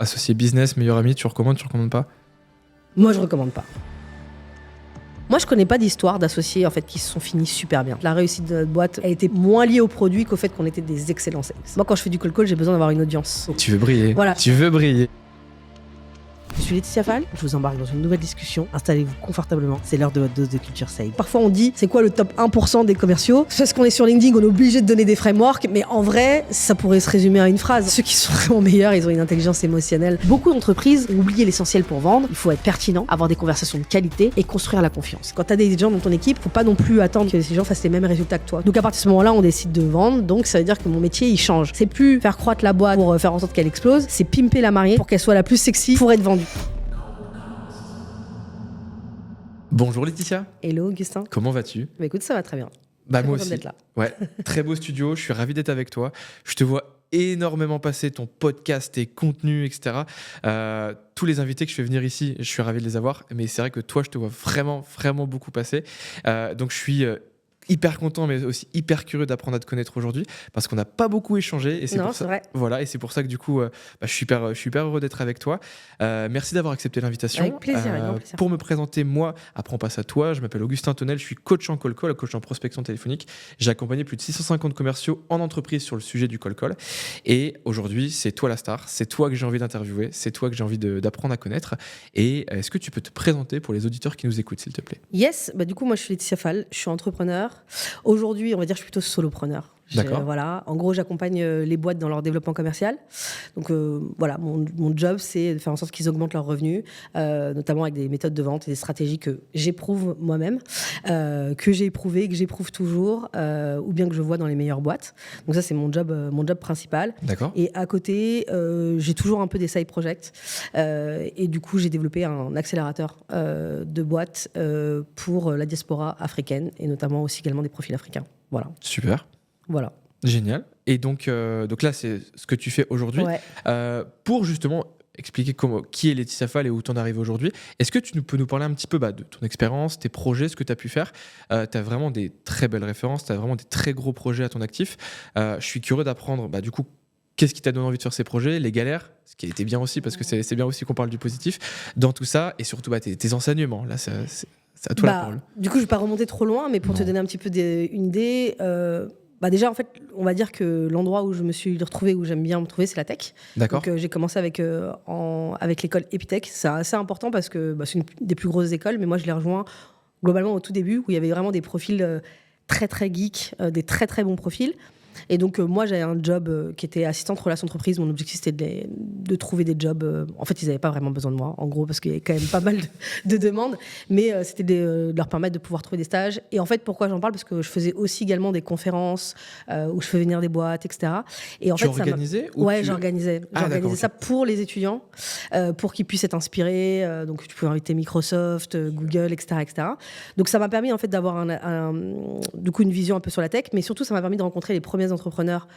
Associé business, meilleur ami, tu recommandes pas? Moi, je recommande pas. Moi, je connais pas d'histoire d'associés en fait qui se sont finis super bien. La réussite de notre boîte a été moins liée au produit qu'au fait qu'on était des excellents sales. Moi, quand je fais du cold call, j'ai besoin d'avoir une audience. Tu veux briller. Voilà. Tu veux briller. Je suis Laetitia Fall, je vous embarque dans une nouvelle discussion. Installez-vous confortablement, c'est l'heure de votre dose de culture sales. Parfois on dit, c'est quoi le top 1% des commerciaux? C'est parce qu'on est sur LinkedIn, on est obligé de donner des frameworks, mais en vrai, ça pourrait se résumer à une phrase. Ceux qui sont vraiment meilleurs, ils ont une intelligence émotionnelle. Beaucoup d'entreprises ont oublié l'essentiel pour vendre. Il faut être pertinent, avoir des conversations de qualité et construire la confiance. Quand tu as des gens dans ton équipe, faut pas non plus attendre que ces gens fassent les mêmes résultats que toi. Donc à partir de ce moment-là, on décide de vendre, donc ça veut dire que mon métier, il change. C'est plus faire croître la boîte pour faire en sorte qu'elle explose, c'est pimper la mariée pour qu'elle soit la plus sexy pour être vendue. Bonjour Laetitia. Hello Augustin. Comment vas-tu? Bah écoute, ça va très bien. Bah Très moi contente aussi. d'être là. Ouais, très beau studio, je suis ravi d'être avec toi. Je te vois énormément passer ton podcast, tes contenus, etc. Tous les invités que je fais venir ici, je suis ravi de les avoir. Mais c'est vrai que toi, je te vois vraiment, vraiment beaucoup passer. Donc je suis hyper content, mais aussi hyper curieux d'apprendre à te connaître aujourd'hui, parce qu'on n'a pas beaucoup échangé. Et c'est Non, pour c'est ça, vrai. voilà, et c'est pour ça que du coup, je suis hyper heureux d'être avec toi. Merci d'avoir accepté l'invitation. Avec plaisir, avec grand plaisir. Pour me présenter, moi, après on passe à toi. Je m'appelle Augustin Tonnel, je suis coach en call call, coach en prospection téléphonique. J'ai accompagné plus de 650 commerciaux en entreprise sur le sujet du call call. Et aujourd'hui, c'est toi la star, c'est toi que j'ai envie d'interviewer, c'est toi que j'ai envie d'apprendre à connaître. Et est-ce que tu peux te présenter pour les auditeurs qui nous écoutent, s'il te plaît? Yes, bah du coup, moi je suis Laetitia Fall, je suis entrepreneur. Aujourd'hui, on va dire que je suis plutôt solopreneur. D'accord. Voilà. En gros, j'accompagne les boîtes dans leur développement commercial. Donc voilà, mon job, c'est de faire en sorte qu'ils augmentent leurs revenus, notamment avec des méthodes de vente et des stratégies que j'éprouve moi-même, que j'ai éprouvées, que j'éprouve toujours, ou bien que je vois dans les meilleures boîtes. Donc ça, c'est mon job principal. D'accord. Et à côté, j'ai toujours un peu des side projects. Et du coup, j'ai développé un accélérateur de boîtes pour la diaspora africaine et notamment aussi également des profils africains. Voilà. Super. Voilà. Génial. Et donc là, c'est ce que tu fais aujourd'hui. Ouais. Pour justement expliquer qui est Laetitia Fall et où tu en arrives aujourd'hui, est-ce que tu peux nous parler un petit peu de ton expérience, tes projets, ce que tu as pu faire? Tu as vraiment des très belles références, tu as vraiment des très gros projets à ton actif. Je suis curieux d'apprendre du coup, qu'est-ce qui t'a donné envie de faire ces projets, les galères, ce qui était bien aussi, parce que c'est bien aussi qu'on parle du positif dans tout ça, et surtout tes enseignements. Là, c'est à toi la parole. Du coup, je ne vais pas remonter trop loin, mais pour te donner un petit peu une idée... déjà, en fait, on va dire que l'endroit où je me suis retrouvée, où j'aime bien me trouver, c'est la tech. D'accord. Donc, j'ai commencé avec l'école Epitech. C'est assez important parce que c'est une des plus grosses écoles, mais moi, je l'ai rejoint globalement au tout début, où il y avait vraiment des profils très, très geeks, des très, très bons profils. Et donc, moi, j'avais un job qui était assistante relations entreprises. Mon objectif, c'était de trouver des jobs. En fait, ils n'avaient pas vraiment besoin de moi, en gros, parce qu'il y avait quand même pas mal de demandes. Mais c'était de leur permettre de pouvoir trouver des stages. Et en fait, pourquoi j'en parle? Parce que je faisais aussi également des conférences où je faisais venir des boîtes, etc. Et en tu organisais Ouais, j'organisais. J'organisais ça pour les étudiants, pour qu'ils puissent être inspirés. Donc, tu pouvais inviter Microsoft, Google, etc., etc. Donc, ça m'a permis, en fait, d'avoir du coup, une vision un peu sur la tech. Mais surtout, ça m'a permis de rencontrer les premiers entrepreneurs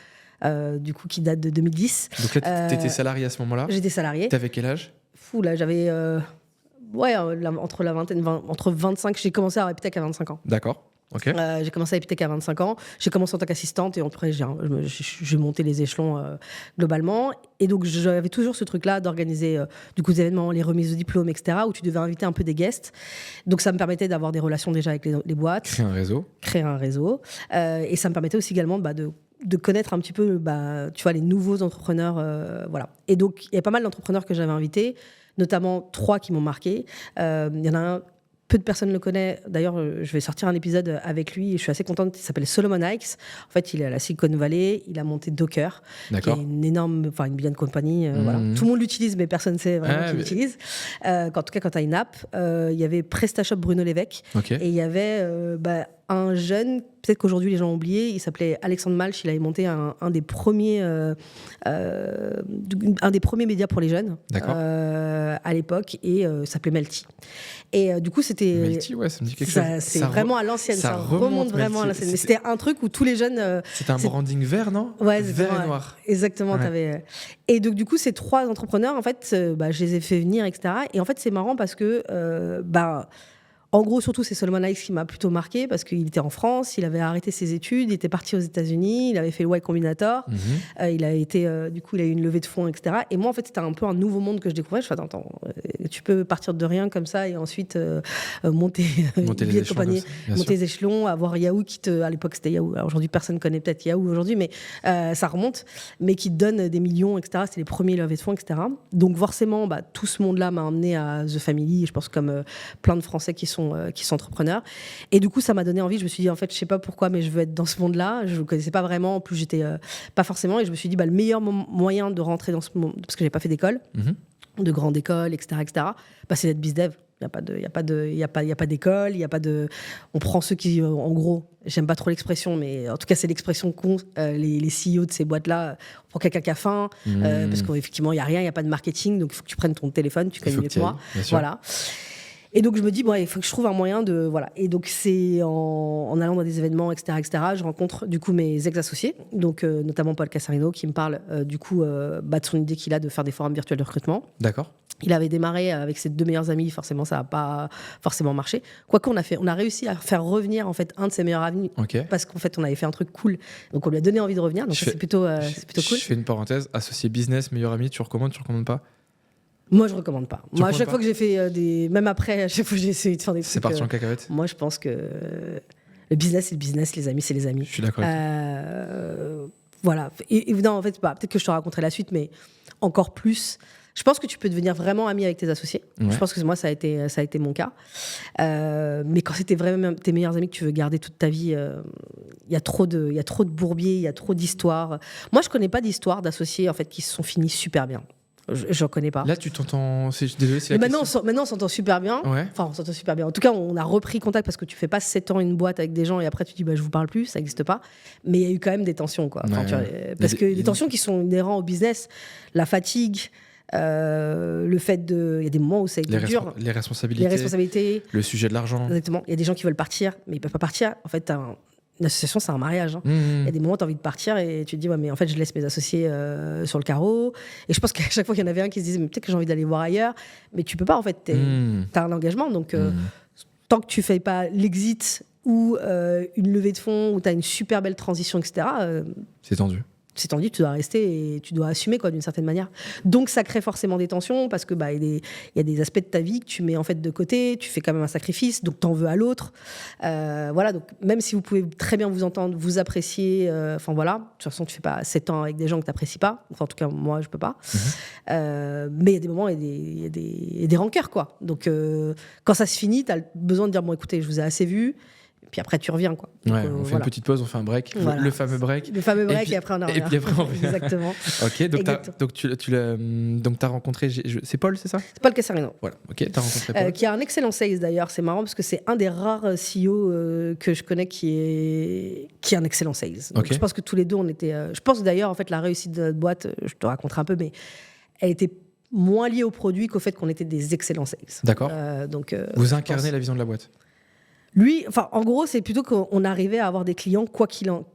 du coup, qui datent de 2010. Donc là, tu étais salarié à ce moment-là? J'étais salarié. Tu avais quel âge? Là, j'avais entre la vingtaine, entre 25, j'ai commencé à Epitech à 25 ans. D'accord. Okay. J'ai commencé à Epitech à 25 ans. J'ai commencé en tant qu'assistante et après, j'ai monté les échelons globalement. Et donc, j'avais toujours ce truc-là d'organiser du coup, des événements, les remises de diplômes, etc., où tu devais inviter un peu des guests. Donc, ça me permettait d'avoir des relations déjà avec les boîtes. Créer un réseau. Et ça me permettait aussi également de connaître un petit peu tu vois, les nouveaux entrepreneurs. Voilà. Et donc, il y a pas mal d'entrepreneurs que j'avais invités, notamment 3 qui m'ont marqué. Il y en a un, peu de personnes le connaissent. D'ailleurs, je vais sortir un épisode avec lui. Je suis assez contente. Il s'appelle Solomon Hykes. En fait, il est à la Silicon Valley. Il a monté Docker, qui est une bien compagnie. Voilà. Tout le monde l'utilise, mais personne ne sait vraiment qui l'utilise. En tout cas, quand tu as une app, il y avait PrestaShop Bruno Lévesque. Okay. Et il y avait un jeune, peut-être qu'aujourd'hui les gens ont oublié, il s'appelait Alexandre Malch. Il avait monté un des premiers médias pour les jeunes à l'époque, et s'appelait Melty. Et du coup, c'était... Melty, ouais, ça me dit quelque chose. C'est vraiment à l'ancienne, ça remonte vraiment à l'ancienne. Mais c'était un truc où tous les jeunes... c'était un branding vert, non? Ouais, vert et noir. Exactement. Ouais. Et donc, du coup, ces 3 entrepreneurs, en fait, je les ai fait venir, etc. Et en fait, c'est marrant parce que... En gros, surtout, c'est Solomon Hykes qui m'a plutôt marqué parce qu'il était en France, il avait arrêté ses études, il était parti aux États-Unis, il avait fait le Y Combinator, il a été, du coup, il a eu une levée de fonds, etc. Et moi, en fait, c'était un peu un nouveau monde que je découvrais. Je fais attends, tu peux partir de rien comme ça et ensuite monter les échelons, monter les échelons, avoir Yahoo à l'époque c'était Yahoo. Alors, aujourd'hui, personne connaît peut-être Yahoo aujourd'hui, mais ça remonte, mais qui te donne des millions, etc. C'était les premiers levées de fonds, etc. Donc forcément, tout ce monde-là m'a emmené à The Family, je pense comme plein de Français qui sont entrepreneurs. Et du coup, ça m'a donné envie. Je me suis dit, en fait, je sais pas pourquoi, mais je veux être dans ce monde-là. Je ne connaissais pas vraiment. En plus, j'étais pas forcément. Et je me suis dit, le meilleur moyen de rentrer dans ce monde, parce que j'ai pas fait d'école, de grande école, etc., c'est d'être bizdev. Il n'y a pas d'école, il y a pas de. On prend ceux qui, en gros, j'aime pas trop l'expression, mais en tout cas, c'est l'expression qu'ont les CEO de ces boîtes-là. On prend quelqu'un qui a faim, parce qu'effectivement, il n'y a rien, il n'y a pas de marketing, donc il faut que tu prennes ton téléphone, tu connais mieux que moi. Voilà. Et donc je me dis il faut que je trouve un moyen de Et donc c'est en allant dans des événements, etc., je rencontre du coup mes ex-associés, donc notamment Paul Casarino qui me parle du coup de son idée qu'il a de faire des forums virtuels de recrutement. D'accord. Il avait démarré avec ses 2 meilleurs amis, forcément ça n'a pas forcément marché. Quoique on a réussi à faire revenir en fait un de ses meilleurs amis, parce qu'en fait on avait fait un truc cool, donc on lui a donné envie de revenir. Donc c'est plutôt cool. Je fais une parenthèse, associé business, meilleur ami, tu recommandes pas? Moi, je recommande pas. Moi, à chaque fois que j'ai fait même après, à chaque fois que j'ai essayé de faire des trucs. C'est parti en cacahuète. Moi, je pense que le business, c'est le business, les amis, c'est les amis. Je suis d'accord avec toi. Voilà. Et non, en fait, peut-être que je te raconterai la suite, mais encore plus. Je pense que tu peux devenir vraiment ami avec tes associés. Je pense que moi, ça a été mon cas. Mais quand c'était vraiment tes meilleurs amis que tu veux garder toute ta vie, il y a trop de bourbiers, il y a trop d'histoires. Moi, je connais pas d'histoires d'associés en fait qui se sont finis super bien. J'en connais pas. Là, tu t'entends. Désolé, c'est la question. Maintenant, on s'entend super bien. Ouais. Enfin, on s'entend super bien. En tout cas, on a repris contact parce que tu fais pas 7 ans une boîte avec des gens et après tu dis je vous parle plus, ça n'existe pas. Mais il y a eu quand même des tensions, quoi. Parce que des tensions qui sont inhérentes au business, la fatigue. Le fait il y a des moments où ça a été dur. Les responsabilités. Le sujet de l'argent. Exactement. Il y a des gens qui veulent partir, mais ils peuvent pas partir. En fait, une association, c'est un mariage. Il y a des moments où tu as envie de partir et tu te dis, mais en fait, je laisse mes associés sur le carreau. Et je pense qu'à chaque fois qu'il y en avait un qui se disait, mais peut-être que j'ai envie d'aller voir ailleurs. Mais tu peux pas, en fait. Tu as un engagement. Donc, tant que tu fais pas l'exit ou une levée de fonds, où tu as une super belle transition, etc., c'est tendu. C'est tendu, tu dois rester et tu dois assumer d'une certaine manière. Donc ça crée forcément des tensions parce que il y a des aspects de ta vie que tu mets en fait de côté, tu fais quand même un sacrifice, donc t'en veux à l'autre. Voilà, donc même si vous pouvez très bien vous entendre, vous apprécier, voilà, de toute façon tu fais pas 7 ans avec des gens que t'apprécies pas. Enfin en tout cas moi je peux pas. Mais il y a des moments, il y a des rancœurs quoi. Donc quand ça se finit, t'as besoin de dire écoutez, je vous ai assez vu. Puis après tu reviens quoi. Donc, on fait une petite pause, on fait un break, le fameux break. Le fameux break et après on en revient. Et puis après on revient. Exactement. Ok, donc t'as rencontré, c'est Paul, c'est ça? C'est Paul Casarino. Voilà, ok, t'as rencontré Paul. Qui a un excellent sales d'ailleurs, c'est marrant parce que c'est un des rares CEO que je connais qui a un excellent sales. Donc je pense que tous les deux on était. Je pense d'ailleurs en fait la réussite de notre boîte, je te raconterai un peu, mais elle était moins liée au produit qu'au fait qu'on était des excellents sales. D'accord. Vous incarnez la vision de la boîte. Lui, en gros, c'est plutôt qu'on arrivait à avoir des clients quoi qu'il en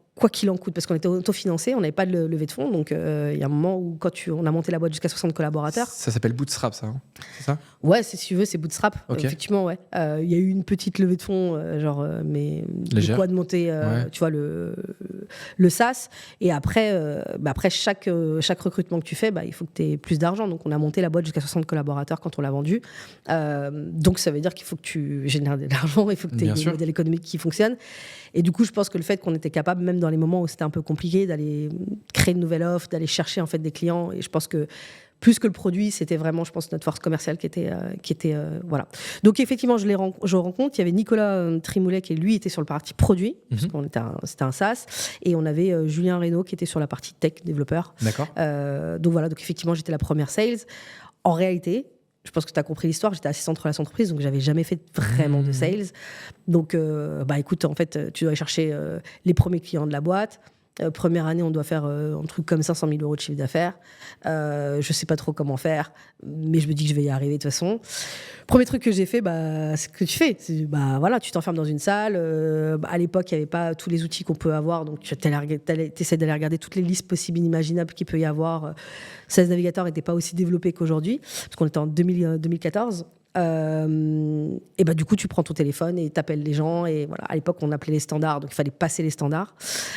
coûte, parce qu'on était autofinancé, on n'avait pas de levée de fonds, donc il y a un moment où on a monté la boîte jusqu'à 60 collaborateurs. Ça s'appelle Bootstrap, ça, c'est ça? Ouais, si tu veux, c'est Bootstrap, effectivement, ouais. Il y a eu une petite levée de fonds, mais légère. De quoi de monter, tu vois, le SaaS, et après, chaque recrutement que tu fais, il faut que tu aies plus d'argent, donc on a monté la boîte jusqu'à 60 collaborateurs quand on l'a vendue, donc ça veut dire qu'il faut que tu génères de l'argent, il faut que tu aies des modèles économiques qui fonctionnent, et du coup, je pense que le fait qu'on était capable, même dans les moments où c'était un peu compliqué, d'aller créer une nouvelle offre, d'aller chercher en fait des clients, et je pense que plus que le produit, c'était vraiment, je pense, notre force commerciale qui était voilà. Donc effectivement, je rencontre. Il y avait Nicolas Trimoulet qui lui était sur le parti produit, parce qu'on c'était un SaaS, et on avait Julien Reynaud qui était sur la partie tech, développeur. D'accord. Donc voilà, donc effectivement, j'étais la première sales. En réalité, je pense que tu as compris l'histoire, j'étais assistante relation entreprise, donc j'avais jamais fait vraiment de sales. Donc, écoute, en fait, tu dois aller chercher les premiers clients de la boîte. Première année, on doit faire un truc comme 500 000 euros de chiffre d'affaires. Je sais pas trop comment faire, mais je me dis que je vais y arriver de toute façon. Premier truc que j'ai fait, c'est ce que tu fais. Voilà, tu t'enfermes dans une salle. À l'époque, il n'y avait pas tous les outils qu'on peut avoir, donc tu essaies d'aller regarder toutes les listes possibles, inimaginables qu'il peut y avoir. Sales Navigator n'était pas aussi développé qu'aujourd'hui, parce qu'on était en 2014. Et bah, du coup, tu prends ton téléphone et t'appelles les gens. Et voilà, à l'époque, on appelait les standards, donc il fallait passer les standards.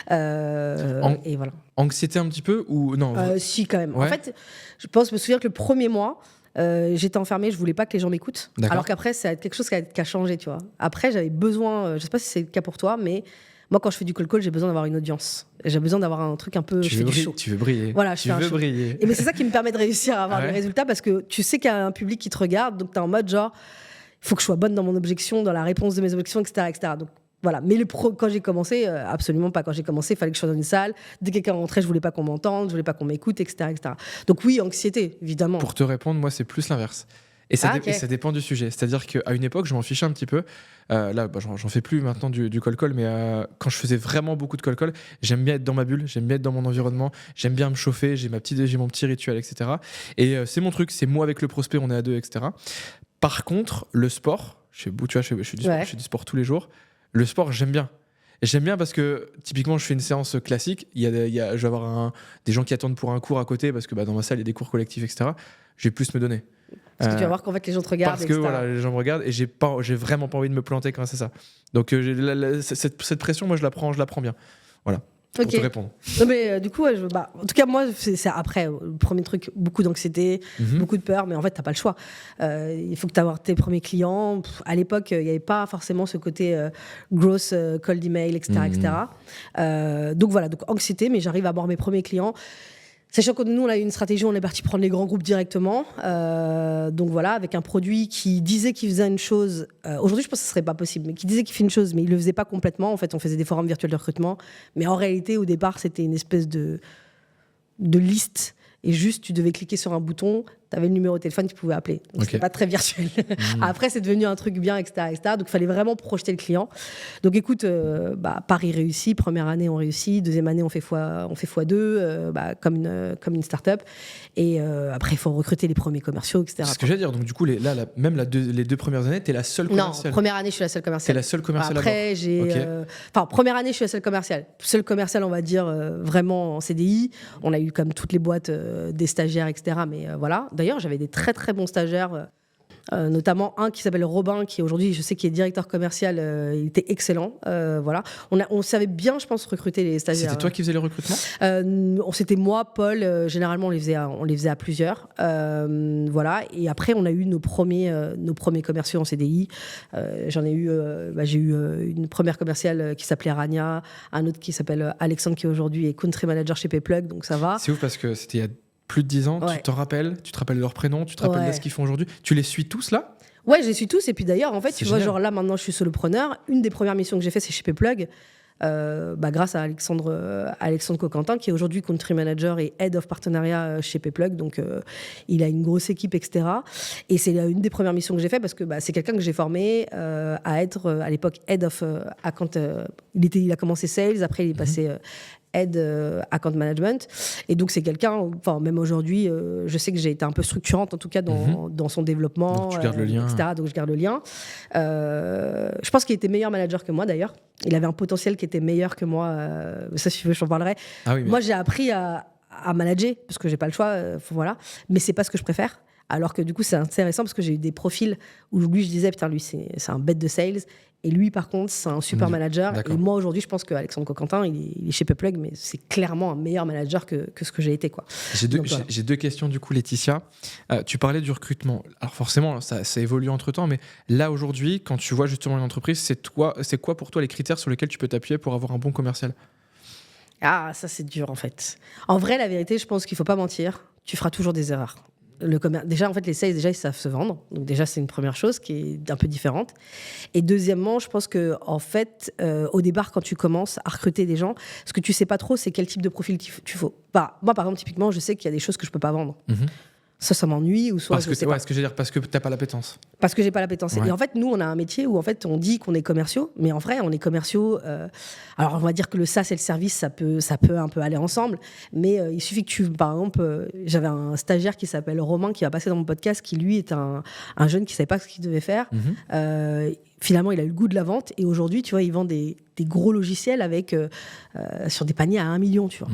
Et voilà. Anxiété un petit peu ou non? Si, quand même. Ouais. En fait, je me souviens que le premier mois, j'étais enfermée, je voulais pas que les gens m'écoutent. D'accord. Alors qu'après, c'est quelque chose qui a changé, tu vois. Après, j'avais besoin, je sais pas si c'est le cas pour toi, mais moi, quand je fais du cold call, j'ai besoin d'avoir une audience. J'ai besoin d'avoir un truc un peu. Tu veux briller. Voilà, tu veux briller. Et mais c'est ça qui me permet de réussir à avoir Ouais. des résultats parce que tu sais qu'il y a un public qui te regarde, donc t'es en mode genre, il faut que je sois bonne dans mon objection, dans la réponse de mes objections, etc., etc. Donc voilà. Mais quand j'ai commencé, absolument pas. Quand j'ai commencé, il fallait que je sois dans une salle. Dès que quelqu'un rentrait, je voulais pas qu'on m'entende, je voulais pas qu'on m'écoute, etc., etc. Donc oui, anxiété, évidemment. Pour te répondre, moi, c'est plus l'inverse. Et ça, ok. et ça dépend du sujet. C'est-à-dire qu'à une époque, je m'en fichais un petit peu. Là, j'en fais plus maintenant du cold call, mais quand je faisais vraiment beaucoup de cold call, j'aime bien être dans ma bulle, j'aime bien être dans mon environnement, j'aime bien me chauffer, j'ai mon petit rituel, etc. Et c'est mon truc, c'est moi avec le prospect, on est à deux, etc. Par contre, le sport, je fais du sport, Ouais. je fais du sport tous les jours. Le sport, j'aime bien. Et j'aime bien parce que typiquement, je fais une séance classique. Je vais avoir des gens qui attendent pour un cours à côté parce que dans ma salle, il y a des cours collectifs, etc. Je vais plus me donner. Parce que tu vas voir qu'en fait, les gens te regardent, Parce que etc. voilà, les gens me regardent et j'ai vraiment pas envie de me planter quand c'est ça. Donc cette pression, moi, je la prends bien. Voilà. Pour Ok. te répondre. Non, mais du coup, ouais, en tout cas, moi, c'est après, le premier truc, beaucoup d'anxiété, beaucoup de peur, mais en fait, t'as pas le choix. Il faut que tu aies tes premiers clients. À l'époque, il n'y avait pas forcément ce côté gross cold email, etc. etc. Donc voilà, donc anxiété, mais j'arrive à avoir mes premiers clients. Sachant que nous, on a eu une stratégie, on est parti prendre les grands groupes directement. Donc voilà, avec un produit qui disait qu'il faisait une chose. Aujourd'hui, je pense que ce serait pas possible, mais qui disait qu'il fait une chose, mais il le faisait pas complètement. En fait, on faisait des forums virtuels de recrutement. Mais en réalité, au départ, c'était une espèce de liste. Et juste, tu devais cliquer sur un bouton, tu avais le numéro de téléphone, tu pouvais appeler. Donc, c'était pas très virtuel. Après, c'est devenu un truc bien, etc., etc. Donc, il fallait vraiment projeter le client. Donc, écoute, Paris réussit. Première année, on réussit. Deuxième année, on fait x2, comme une start-up. Et après, il faut recruter les premiers commerciaux, etc. C'est ce que j'allais dire. Donc, du coup, les deux premières années, tu es la seule commerciale. Non, première année, je suis la seule commerciale. T'es la seule commerciale Après, première année, je suis la seule commerciale. Seule commerciale, on va dire, vraiment en CDI. On a eu comme toutes les boîtes des stagiaires, etc. Mais voilà. D'ailleurs, j'avais des très très bons stagiaires, notamment un qui s'appelle Robin, qui aujourd'hui, je sais qu'il est directeur commercial. Il était excellent. Voilà. On savait bien, je pense, recruter les stagiaires. C'était toi qui faisais les recrutements? C'était moi, Paul. Généralement, on les faisait à plusieurs. Voilà. Et après, on a eu nos premiers commerciaux en CDI. J'ai eu une première commerciale qui s'appelait Rania, un autre qui s'appelle Alexandre, qui aujourd'hui est country manager chez Payplug. Donc ça va. C'est ouf parce que c'était il y a plus de 10 ans. Ouais. Tu te rappelles de leur prénom, tu te rappelles de ce qu'ils font aujourd'hui. Tu les suis tous là? Ouais, je les suis tous. Et puis d'ailleurs, en fait, C'est tu vois, génial. genre là, maintenant, je suis solopreneur. Une des premières missions que j'ai fait, c'est chez Payplug. Grâce à Alexandre Coquentin, qui est aujourd'hui country manager et head of partenariat chez Payplug. Donc, il a une grosse équipe, etc. Et c'est une des premières missions que j'ai fait parce que c'est quelqu'un que j'ai formé à être, à l'époque, head of account. Il a commencé sales, après il est passé head account management. Et donc, c'est quelqu'un, même aujourd'hui, je sais que j'ai été un peu structurante, en tout cas, dans son développement. Donc, tu gardes le lien. Etc. Donc, je garde le lien. Je pense qu'il était meilleur manager que moi, d'ailleurs. Il avait un potentiel qui était meilleur que moi. Ça, si tu veux, j'en parlerai. Ah oui, mais... Moi, j'ai appris à manager, parce que j'ai pas le choix. Voilà. Mais c'est pas ce que je préfère. Alors que du coup, c'est intéressant parce que j'ai eu des profils où lui, je disais, putain, lui, c'est un bête de sales. Et lui, par contre, c'est un super manager. D'accord. Et moi, aujourd'hui, je pense qu'Alexandre Coquentin, il est chez Payplug, mais c'est clairement un meilleur manager que ce que j'ai été, quoi. J'ai deux questions, du coup, Laetitia. Tu parlais du recrutement. Alors, forcément, ça évolue entre-temps, mais là, aujourd'hui, quand tu vois justement une entreprise, c'est quoi pour toi les critères sur lesquels tu peux t'appuyer pour avoir un bon commercial? Ah, ça, c'est dur, en fait. En vrai, la vérité, je pense qu'il faut pas mentir. Tu feras toujours des erreurs. Déjà, en fait, les sales, déjà, ils savent se vendre. Donc, déjà, c'est une première chose qui est un peu différente. Et deuxièmement, je pense que, en fait, au départ, quand tu commences à recruter des gens, ce que tu sais pas trop, c'est quel type de profil tu faut. Moi, par exemple, typiquement, je sais qu'il y a des choses que je peux pas vendre. Ça m'ennuie, ou soit parce je que sais pas. ce que je veux dire, parce que t'as pas l'appétence. Parce que j'ai pas l'appétence. Ouais. Et en fait, nous, on a un métier où en fait, on dit qu'on est commerciaux, mais en vrai, on est commerciaux. Alors, on va dire que le SaaS et le service, ça peut un peu aller ensemble. Mais il suffit que par exemple, j'avais un stagiaire qui s'appelle Romain, qui va passer dans mon podcast, qui lui est un jeune qui savait pas ce qu'il devait faire. Finalement, il a eu le goût de la vente. Et aujourd'hui, tu vois, il vend des gros logiciels avec sur des paniers à 1 million, tu vois.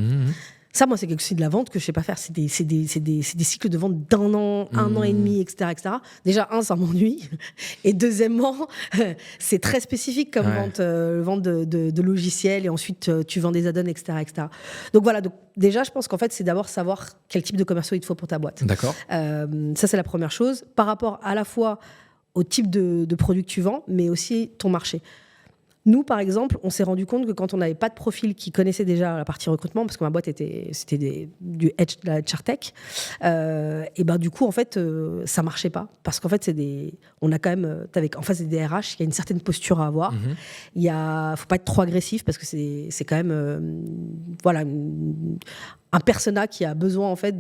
Ça, moi, c'est de la vente que je sais pas faire. C'est des cycles de vente d'1 an, 1 an et demi, etc., etc. Déjà, ça m'ennuie. Et deuxièmement, c'est très spécifique comme vente de logiciels. Et ensuite, tu vends des add-ons, etc., etc. Donc voilà. Donc, déjà, je pense qu'en fait, c'est d'abord savoir quel type de commerciaux il te faut pour ta boîte. D'accord. Ça, c'est la première chose. Par rapport à la fois au type de produit que tu vends, mais aussi ton marché. Nous, par exemple, on s'est rendu compte que quand on n'avait pas de profil qui connaissait déjà la partie recrutement, parce que ma boîte c'était du HR Tech, et ben du coup, en fait, ça marchait pas. Parce qu'en fait, on a quand même, en face des RH, il y a une certaine posture à avoir. Faut pas être trop agressif parce que c'est quand même, voilà, un persona qui a besoin en fait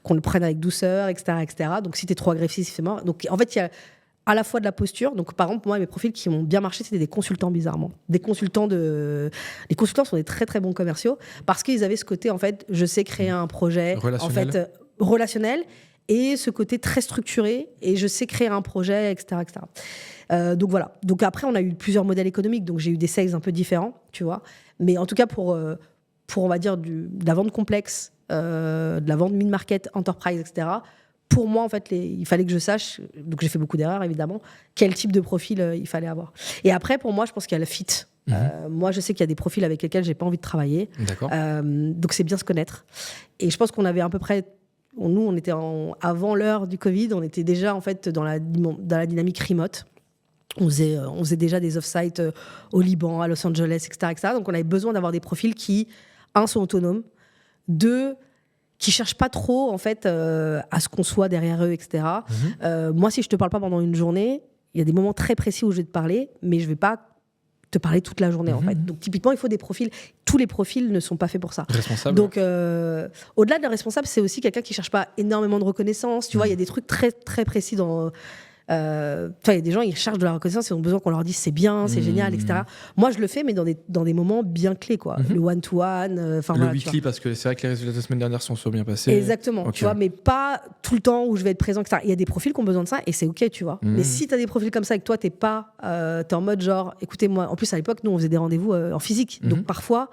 qu'on le prenne avec douceur, etc., etc. Donc, si tu es trop agressif, c'est mort. Donc, en fait, il y a à la fois de la posture. Donc, par exemple, moi, mes profils qui ont bien marché, c'était des consultants, bizarrement. Les consultants sont des très, très bons commerciaux parce qu'ils avaient ce côté, en fait, je sais créer un projet relationnel. En fait, relationnel et ce côté très structuré et je sais créer un projet, etc., etc. Donc, voilà. Donc, après, on a eu plusieurs modèles économiques. Donc, j'ai eu des sales un peu différents, tu vois. Mais en tout cas, pour on va dire, de la vente complexe, de la vente mid-market, enterprise, etc., pour moi, en fait, il fallait que je sache, donc j'ai fait beaucoup d'erreurs, évidemment, quel type de profil il fallait avoir. Et après, pour moi, je pense qu'il y a le fit. Moi, je sais qu'il y a des profils avec lesquels j'ai pas envie de travailler. D'accord. Donc, c'est bien se connaître. Et je pense qu'on avait à peu près... Nous, on était avant l'heure du Covid, on était déjà, en fait, dans la dynamique remote. On faisait déjà des off-site au Liban, à Los Angeles, etc., etc. Donc, on avait besoin d'avoir des profils qui, sont autonomes, 2... qui cherchent pas trop en fait à ce qu'on soit derrière eux, etc. Moi, si je te parle pas pendant une journée, il y a des moments très précis où je vais te parler, mais je vais pas te parler toute la journée en fait. Donc typiquement, il faut des profils. Tous les profils ne sont pas faits pour ça. Responsable. Donc au-delà de responsable, c'est aussi quelqu'un qui cherche pas énormément de reconnaissance. Tu vois, il y a des trucs très très précis dans. Il y a des gens, ils cherchent de la reconnaissance, ils ont besoin qu'on leur dise c'est bien, c'est génial, etc. Moi, je le fais, mais dans des moments bien clés, quoi. Le one-to-one. Le voilà, weekly, parce que c'est vrai que les résultats de la semaine dernière sont bien passés. Exactement, Okay. tu vois, mais pas tout le temps où je vais être présent, etc. Il y a des profils qui ont besoin de ça et c'est OK, tu vois. Mais si tu as des profils comme ça et que toi, t'es en mode genre, écoutez, moi, en plus, à l'époque, nous, on faisait des rendez-vous en physique. Donc, parfois,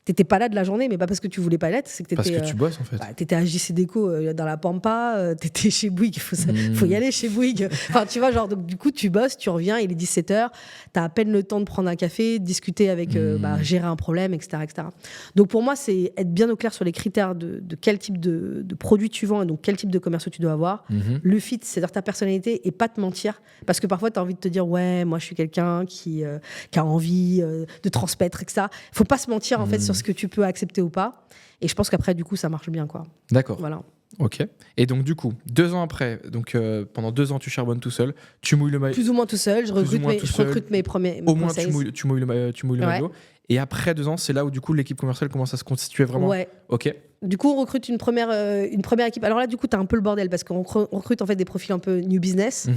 t'étais pas là de la journée, mais pas parce que tu voulais pas l'être, c'est que parce que tu bosses en fait. T'étais à JC Déco dans la Pampa, t'étais chez Bouygues, faut y aller chez Bouygues. Enfin, tu vois, genre, donc du coup, tu bosses, tu reviens, il est 17h, t'as à peine le temps de prendre un café, de discuter avec, gérer un problème, etc., etc. Donc pour moi, c'est être bien au clair sur les critères de quel type de produit tu vends et donc quel type de commerciaux tu dois avoir. Le fit, c'est-à-dire ta personnalité et pas te mentir, parce que parfois, t'as envie de te dire, ouais, moi, je suis quelqu'un qui a envie de transmettre, etc. Faut pas se mentir, en fait, sur ce que tu peux accepter ou pas. Et je pense qu'après, du coup, ça marche bien, quoi. D'accord. Voilà. Ok. Et donc, du coup, 2 ans après, donc pendant 2 ans, tu charbonnes tout seul, tu mouilles le maillot. Plus ou moins tout seul, je recrute mes premiers. Au moins, tu mouilles le maillot. Et après 2 ans, c'est là où, du coup, l'équipe commerciale commence à se constituer vraiment. Ouais. Ok. Du coup, on recrute une première équipe. Alors là, du coup, t'as un peu le bordel parce qu'on recrute en fait des profils un peu new business.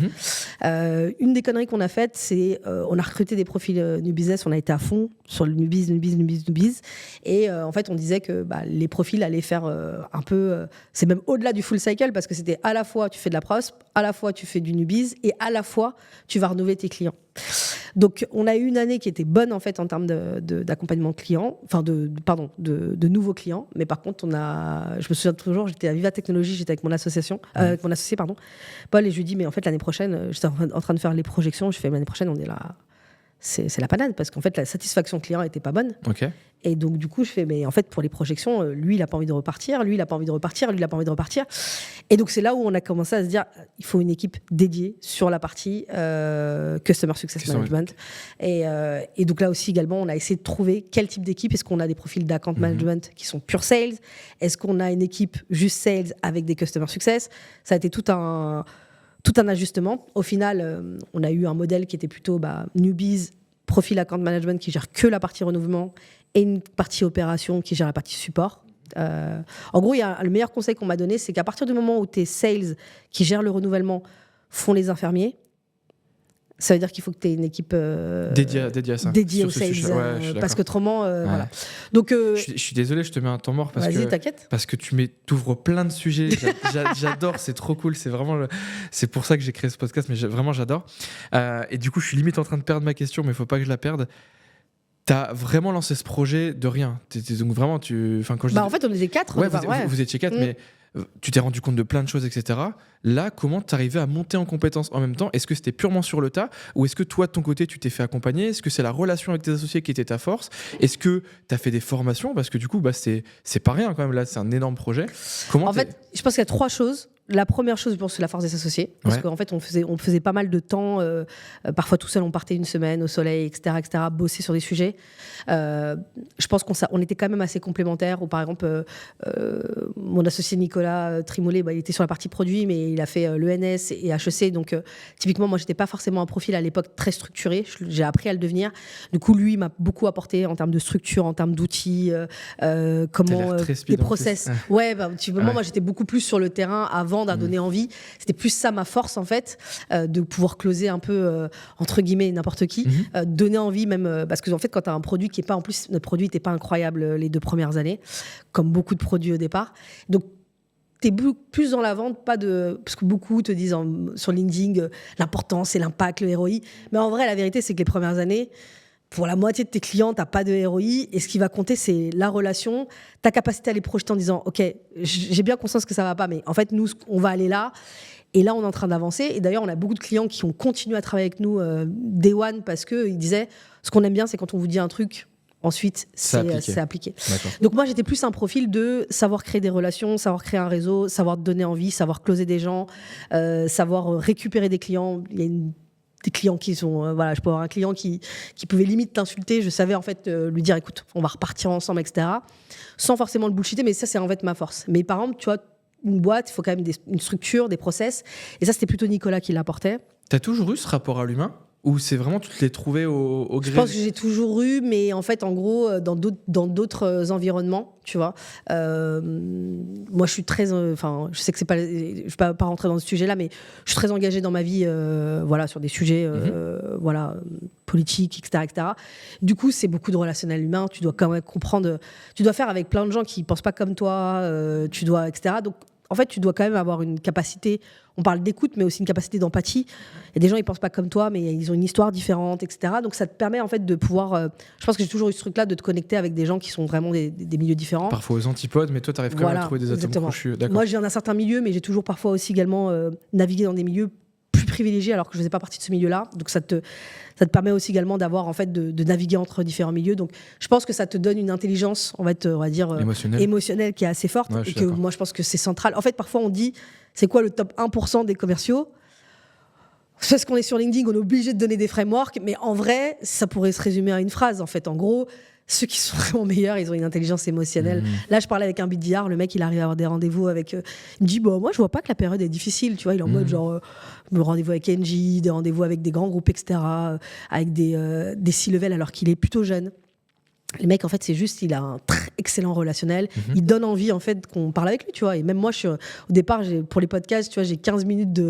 Une des conneries qu'on a faites, c'est on a recruté des profils new business. On a été à fond sur le new biz. Et en fait, on disait que les profils allaient faire un peu. C'est même au-delà du full cycle parce que c'était à la fois tu fais de la prospe, à la fois tu fais du new biz et à la fois tu vas renouveler tes clients. Donc, on a eu une année qui était bonne en fait en termes d'accompagnement client, enfin de nouveaux clients. Mais par contre, je me souviens toujours, j'étais à Viva Technologies, j'étais avec mon associé, Paul, et je lui dis mais en fait l'année prochaine, j'étais en train de faire les projections, je fais l'année prochaine on est là. C'est la panade parce qu'en fait la satisfaction client était pas bonne. Ok. Et donc du coup je fais mais en fait pour les projections lui il a pas envie de repartir, lui il a pas envie de repartir, lui il a pas envie de repartir. Et donc c'est là où on a commencé à se dire il faut une équipe dédiée sur la partie Customer Success Management. Et donc là aussi également on a essayé de trouver quel type d'équipe. Est-ce qu'on a des profils d'account management qui sont pure sales? Est-ce qu'on a une équipe juste sales avec des Customer Success? Ça a été tout un ajustement. Au final, on a eu un modèle qui était plutôt newbies, profil account management qui gère que la partie renouvellement et une partie opération qui gère la partie support. En gros, le meilleur conseil qu'on m'a donné, c'est qu'à partir du moment où tes sales qui gèrent le renouvellement font les infirmiers, ça veut dire qu'il faut que tu aies une équipe dédiée à ça. Dédiée aux sales. Parce qu'autrement, voilà. Donc, je suis désolé, je te mets un temps mort vas-y, t'inquiète. Parce que t'ouvres plein de sujets. J'adore, c'est trop cool. C'est pour ça que j'ai créé ce podcast, mais vraiment j'adore. Et du coup, je suis limite en train de perdre ma question, mais il faut pas que je la perde. t'as vraiment lancé ce projet de rien. Donc vraiment, quand je dis- En fait, on était 4. Ouais, vous étiez 4, mais tu t'es rendu compte de plein de choses, etc. Là, comment t'arrivais à monter en compétences en même temps? Est-ce que c'était purement sur le tas, ou est-ce que toi, de ton côté, tu t'es fait accompagner? Est-ce que c'est la relation avec tes associés qui était ta force? Est-ce que t'as fait des formations? Parce que du coup, c'est pas rien quand même, là, c'est un énorme projet. En fait, je pense qu'il y a 3 choses. La première chose, je pense, c'est la force des associés. Parce qu'en fait, on faisait pas mal de temps. Parfois, tout seul, on partait une semaine au soleil, etc., bosser sur des sujets. Je pense qu'on était quand même assez complémentaires. Ou par exemple, mon associé Nicolas Trimolet, il était sur la partie produit, mais il a fait l'ENS et HEC. Donc, typiquement, moi, j'étais pas forcément un profil à l'époque très structuré. J'ai appris à le devenir. Du coup, lui, il m'a beaucoup apporté en termes de structure, en termes d'outils, comment des process. Ouais, moi, j'étais beaucoup plus sur le terrain avant d'en donner envie. C'était plus ça ma force, en fait, de pouvoir closer un peu, entre guillemets, n'importe qui, donner envie même, parce que en fait, quand tu as un produit qui est pas, en plus, notre produit n'était pas incroyable les 2 premières années, comme beaucoup de produits au départ. Donc, tu es plus dans la vente, parce que beaucoup te disent sur LinkedIn l'importance et l'impact, le ROI. Mais en vrai, la vérité, c'est que les premières années, pour la moitié de tes clients, tu n'as pas de ROI. Et ce qui va compter, c'est la relation, ta capacité à les projeter en disant « Ok, j'ai bien conscience que ça ne va pas, mais en fait, nous, on va aller là. » Et là, on est en train d'avancer. Et d'ailleurs, on a beaucoup de clients qui ont continué à travailler avec nous Day One parce qu'ils disaient « Ce qu'on aime bien, c'est quand on vous dit un truc, ensuite, c'est appliqué. » Donc moi, j'étais plus un profil de savoir créer des relations, savoir créer un réseau, savoir donner envie, savoir closer des gens, savoir récupérer des clients. Il y a des clients qui sont... je peux avoir un client qui pouvait limite t'insulter. Je savais en fait lui dire « Écoute, on va repartir ensemble, etc. » Sans forcément le bullshiter, mais ça, c'est en fait ma force. Mais par exemple, tu vois, une boîte, il faut quand même une structure, des process. Et ça, c'était plutôt Nicolas qui l'apportait. T'as toujours eu ce rapport à l'humain? Ou c'est vraiment, tu te l'es trouvé au gré? Je pense que j'ai toujours eu, mais en fait, en gros, dans d'autres environnements, tu vois. Moi, je suis très... je sais que c'est pas... Je ne vais pas rentrer dans ce sujet-là, mais je suis très engagée dans ma vie, sur des sujets politiques, etc. Du coup, c'est beaucoup de relationnel humain. Tu dois quand même comprendre... Tu dois faire avec plein de gens qui ne pensent pas comme toi, etc. Donc, en fait, tu dois quand même avoir une capacité, on parle d'écoute, mais aussi une capacité d'empathie. Il y a des gens, ils ne pensent pas comme toi, mais ils ont une histoire différente, etc. Donc, ça te permet en fait de pouvoir... je pense que j'ai toujours eu ce truc-là de te connecter avec des gens qui sont vraiment des milieux différents. Parfois aux antipodes, mais toi, tu arrives quand même à trouver des atomes crochus. Moi, je viens d'un certain milieu, mais j'ai toujours parfois aussi également navigué dans des milieux plus privilégiés, alors que je ne faisais pas partie de ce milieu-là. Donc, ça te permet aussi également d'avoir, en fait, de naviguer entre différents milieux. Donc, je pense que ça te donne une intelligence, on va dire, émotionnelle qui est assez forte. Ouais, et que moi, je pense que c'est central. En fait, parfois, on dit, c'est quoi le top 1% des commerciaux? Parce qu'on est sur LinkedIn, on est obligé de donner des frameworks. Mais en vrai, ça pourrait se résumer à une phrase. En fait, en gros, ceux qui sont vraiment meilleurs, ils ont une intelligence émotionnelle. Là, je parlais avec un BDR, le mec, il arrive à avoir des rendez-vous avec... il me dit, moi, je vois pas que la période est difficile. Tu vois, il est en mode genre, rendez-vous avec Engie, des rendez-vous avec des grands groupes, etc., avec des C-level alors qu'il est plutôt jeune. Le mec, en fait, c'est juste, il a un très excellent relationnel. Il donne envie, en fait, qu'on parle avec lui, tu vois. Et même moi, au départ, pour les podcasts, tu vois, j'ai 15 minutes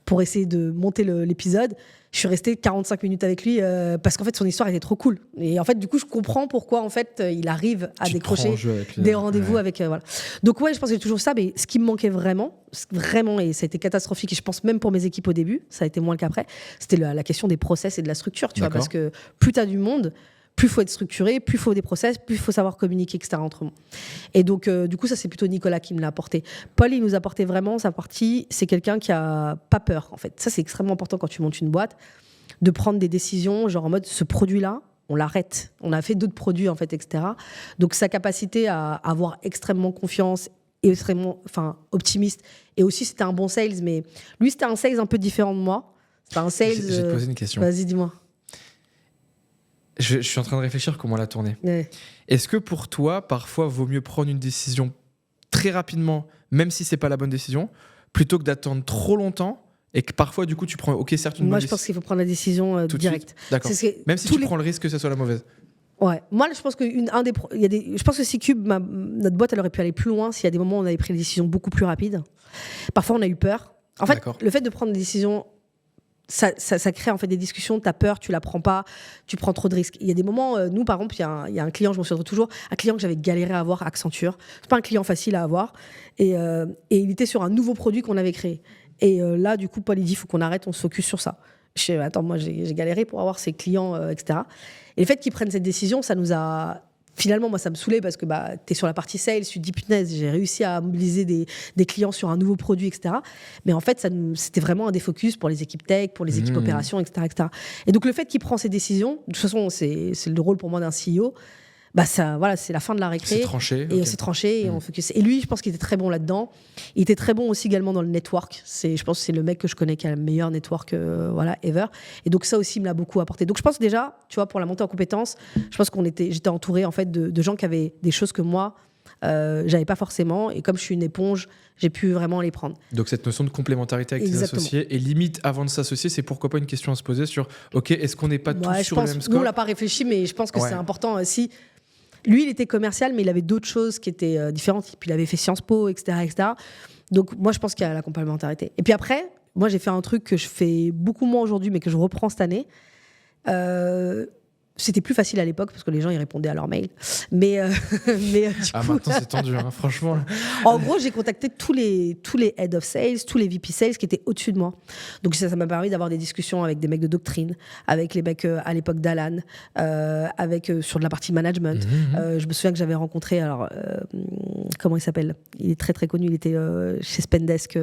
pour essayer de monter l'épisode. Je suis restée 45 minutes avec lui parce qu'en fait, son histoire était trop cool. Et en fait, du coup, je comprends pourquoi, en fait, il arrive à décrocher des rendez-vous avec... voilà. Donc, ouais, je pense que c'est toujours ça. Mais ce qui me manquait vraiment, et ça a été catastrophique, et je pense même pour mes équipes au début, ça a été moins le cas après, c'était la question des process et de la structure, tu vois. Parce que plus tu as du monde, plus il faut être structuré, plus il faut des process, plus il faut savoir communiquer, etc. entre nous. Et donc, du coup, ça, c'est plutôt Nicolas qui me l'a apporté. Paul, il nous apportait vraiment sa partie. C'est quelqu'un qui a pas peur, en fait. Ça, c'est extrêmement important quand tu montes une boîte, de prendre des décisions, genre en mode, ce produit-là, on l'arrête. On a fait d'autres produits, en fait, etc. Donc, sa capacité à avoir extrêmement confiance et extrêmement optimiste. Et aussi, c'était un bon sales, mais lui, c'était un sales un peu différent de moi. C'était un sales... Je vais te poser une question. Vas-y, dis-moi. Je suis en train de réfléchir comment la tourner. Ouais. Est-ce que pour toi, parfois, vaut mieux prendre une décision très rapidement, même si c'est pas la bonne décision, plutôt que d'attendre trop longtemps et que parfois, du coup, tu prends, ok, certes, une bonne décision. Moi, je pense qu'il faut prendre la décision directe. D'accord. Même si tu prends le risque que ce soit la mauvaise. Ouais. Moi, je pense que je pense que C-Cube, notre boîte, elle aurait pu aller plus loin s'il y a des moments où on avait pris des décisions beaucoup plus rapides. Parfois, on a eu peur. En fait, le fait de prendre des décisions, ça crée en fait des discussions. T'as peur, tu la prends pas, tu prends trop de risques. Il y a des moments, nous par exemple, il y a un client, je m'en souviens toujours, un client que j'avais galéré à avoir, Accenture. C'est pas un client facile à avoir, et il était sur un nouveau produit qu'on avait créé. Et là, du coup, Paul il dit, faut qu'on arrête, on se focus sur ça. Attends, moi, j'ai galéré pour avoir ces clients, etc. Et le fait qu'ils prennent cette décision, ça nous a. Finalement, moi, ça me saoulait parce que tu es sur la partie sales, tu te dis, punaise, j'ai réussi à mobiliser des clients sur un nouveau produit, etc. Mais en fait, c'était vraiment un défocus pour les équipes tech, pour les équipes opérations, etc., etc. Et donc, le fait qu'il prend ces décisions, de toute façon, c'est le rôle pour moi d'un CEO, voilà, c'est la fin de la récré. C'est tranché. Et c'est tranché et on focus. Et lui, je pense qu'il était très bon là-dedans. Il était très bon aussi également dans le network. Je pense que c'est le mec que je connais qui a le meilleur network ever. Et donc ça aussi me l'a beaucoup apporté. Donc je pense déjà, tu vois, pour la montée en compétences, je pense j'étais entourée en fait de gens qui avaient des choses que moi j'avais pas forcément. Et comme je suis une éponge, j'ai pu vraiment les prendre. Donc cette notion de complémentarité avec tes associés, et limite avant de s'associer, c'est pourquoi pas une question à se poser sur ok, est-ce qu'on n'est pas tous sur le même scope? Nous on l'a pas réfléchi, mais je pense que c'est important aussi. Lui, il était commercial, mais il avait d'autres choses qui étaient différentes. Puis il avait fait Sciences Po, etc., etc. Donc moi, je pense qu'il y a la complémentarité. Et puis après, moi, j'ai fait un truc que je fais beaucoup moins aujourd'hui, mais que je reprends cette année. C'était plus facile à l'époque parce que les gens ils répondaient à leurs mails. Mais du coup, maintenant c'est tendu, hein, franchement. En gros, j'ai contacté tous les head of sales, tous les VP sales qui étaient au-dessus de moi. Donc ça m'a permis d'avoir des discussions avec des mecs de doctrine, avec les mecs à l'époque d'Alan, sur de la partie management. Je me souviens que j'avais rencontré, comment il s'appelle? Il est très très connu, il était chez Spendesk,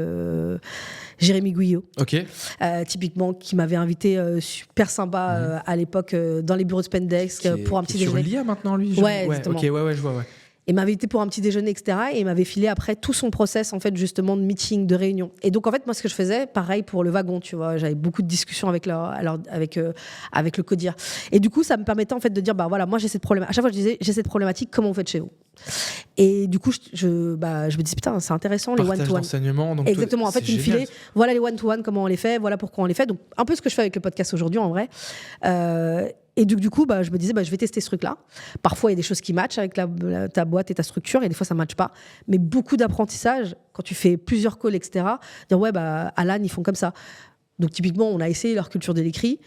Jérémy Guyot. Ok. Typiquement, qui m'avait invité super sympa à l'époque dans les bureaux de Spendesk pour un petit déjeuner. Sur l'IA maintenant, lui? Ouais, exactement. Ok, ouais, je vois, ouais. Et m'avait invité pour un petit déjeuner, etc. Et il m'avait filé après tout son process, en fait, justement, de meeting, de réunion. Et donc, en fait, moi, ce que je faisais, pareil pour le wagon, tu vois, j'avais beaucoup de discussions avec le codir. Et du coup, ça me permettait, en fait, de dire, voilà, moi, j'ai cette problématique. À chaque fois, je disais, j'ai cette problématique, comment vous faites chez vous? Et du coup, je me dis, putain, c'est intéressant, les one-to-one. Donc exactement. Toi, en fait, il me filait, voilà les one-to-one, comment on les fait, voilà pourquoi on les fait. Donc, un peu ce que je fais avec le podcast aujourd'hui, en vrai. Et du coup, je me disais, je vais tester ce truc-là. Parfois, il y a des choses qui matchent avec ta boîte et ta structure, et des fois, ça ne matche pas. Mais beaucoup d'apprentissage, quand tu fais plusieurs calls, etc., dire, Alan, ils font comme ça. Donc, typiquement, on a essayé leur culture de l'écrit.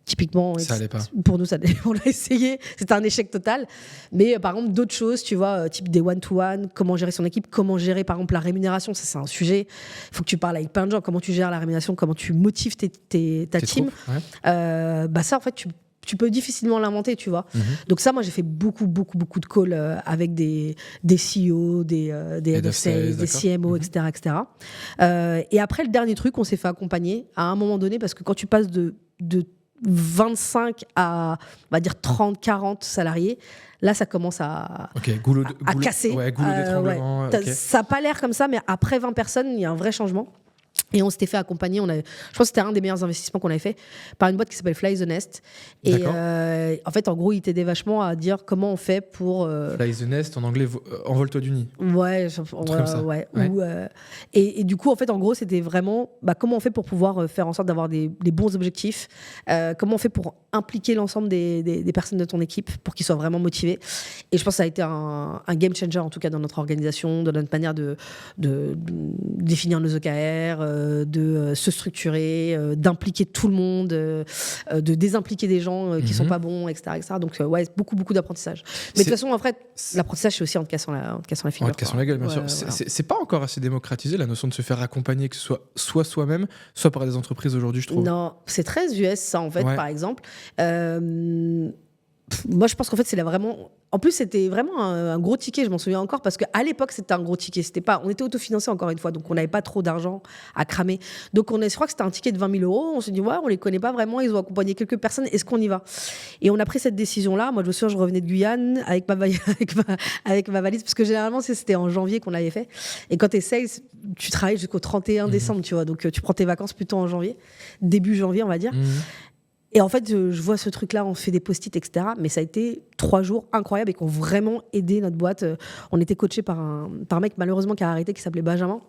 Typiquement, ça allait pas. Pour nous, on l'a essayé, c'était un échec total. Mais par exemple, d'autres choses, tu vois, type des one-to-one, comment gérer son équipe, comment gérer par exemple la rémunération, ça c'est un sujet. Il faut que tu parles avec plein de gens, comment tu gères la rémunération, comment tu motives ta team. Ça, en fait, tu peux difficilement l'inventer, tu vois. Donc ça, moi, j'ai fait beaucoup de calls avec des CEO, des head of sales, des CMO, etc. Et après, le dernier truc, on s'est fait accompagner à un moment donné, parce que quand tu passes de 25 à, on va dire, 30, 40 salariés, là, ça commence à casser. Ouais, goulot d'étranglement. Ça n'a pas l'air comme ça, mais après 20 personnes, il y a un vrai changement. Et on s'était fait accompagner, je pense que c'était un des meilleurs investissements qu'on avait fait, par une boîte qui s'appelle Fly the Nest. Et en fait, en gros, il t'aidait vachement à dire comment on fait pour... Fly the Nest, en anglais, envole-toi du nid. Ouais. Et du coup, en fait, en gros, c'était vraiment comment on fait pour pouvoir faire en sorte d'avoir des bons objectifs, comment on fait pour impliquer l'ensemble des personnes de ton équipe pour qu'ils soient vraiment motivés. Et je pense que ça a été un game changer, en tout cas, dans notre organisation, dans notre manière de définir nos OKR, de se structurer, d'impliquer tout le monde, de désimpliquer des gens qui sont pas bons, etc. Donc beaucoup d'apprentissage. Mais de toute façon, en fait, l'apprentissage, c'est aussi en te cassant la figure. En te cassant la gueule, bien sûr. C'est pas encore assez démocratisé, la notion de se faire accompagner, que ce soit soi-même, soit par des entreprises aujourd'hui, je trouve. Non, c'est très US, ça, en fait, par exemple. Moi, je pense qu'en fait, c'est là vraiment... En plus, c'était vraiment un gros ticket, je m'en souviens encore, parce qu'à l'époque, c'était un gros ticket. On était autofinancé, encore une fois, donc on n'avait pas trop d'argent à cramer. Donc, je crois que c'était un ticket de 20 000 €. On s'est dit, on les connaît pas vraiment, ils ont accompagné quelques personnes, est-ce qu'on y va? Et on a pris cette décision-là. Moi, je me souviens, je revenais de Guyane avec ma valise, parce que généralement, c'était en janvier qu'on l'avait fait. Et quand tu es sales, tu travailles jusqu'au 31 décembre, tu vois. Donc, tu prends tes vacances plutôt en janvier, début janvier, on va dire. Et en fait, je vois ce truc-là, on fait des post-it, etc. Mais ça a été 3 jours incroyables et qui ont vraiment aidé notre boîte. On était coaché par un mec, malheureusement, qui a arrêté, qui s'appelait Benjamin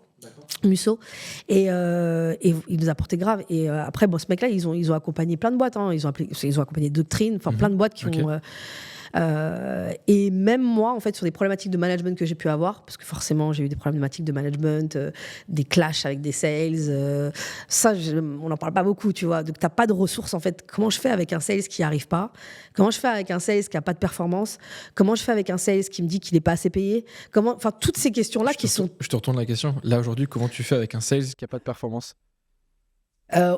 Musso. Et il nous a porté grave. Et après, ce mec-là, ils ont accompagné plein de boîtes. Ils ont accompagné Doctrine, plein de boîtes qui ont... et même moi, en fait, sur des problématiques de management que j'ai pu avoir, parce que forcément, j'ai eu des problématiques de management, des clashs avec des sales, ça, on n'en parle pas beaucoup, tu vois. Donc, t'as pas de ressources, en fait. Comment je fais avec un sales qui n'y arrive pas? Comment je fais avec un sales qui n'a pas de performance? Comment je fais avec un sales qui me dit qu'il n'est pas assez payé? Enfin, toutes ces questions-là qui sont... Je te retourne la question. Là, aujourd'hui, comment tu fais avec un sales qui n'a pas de performance?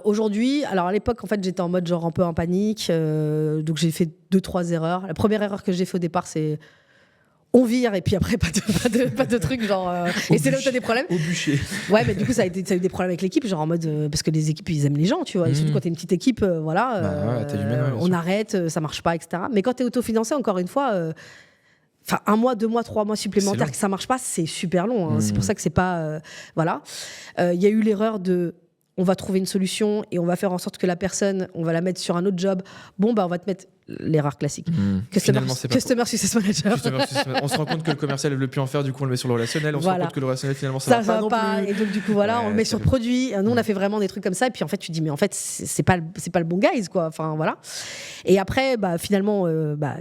Aujourd'hui, alors à l'époque, en fait, j'étais en mode genre un peu en panique, donc j'ai fait 2-3 erreurs. La première erreur que j'ai fait au départ, c'est on vire et puis après pas de trucs genre et c'est là où t'as des problèmes. Au bûcher. Ouais, mais du coup ça a eu des problèmes avec l'équipe, genre en mode parce que les équipes ils aiment les gens, tu vois. Et surtout quand t'es une petite équipe, voilà, ouais, t'es humaine, ouais, bien on sûr. arrête, ça marche pas, etc. Mais quand t'es autofinancé, encore une fois. Enfin, 1 mois, 2 mois, 3 mois supplémentaires que ça marche pas, c'est super long. Hein. C'est pour ça que c'est pas. Voilà. Il y a eu l'erreur de. On va trouver une solution et on va faire en sorte que la personne, on va la mettre sur un autre job. Bon, bah, on va te mettre l'erreur classique. Finalement, c'est pas Customer Success Manager. On se rend compte que le commercial ne veut plus en faire, du coup on le met sur le relationnel. On se rend compte que le relationnel finalement ça va pas non plus. Et donc du coup voilà, on le met sur le produit. Nous on a fait vraiment des trucs comme ça. Et puis en fait tu dis mais en fait c'est pas le bon guys quoi. Enfin voilà. Et après bah finalement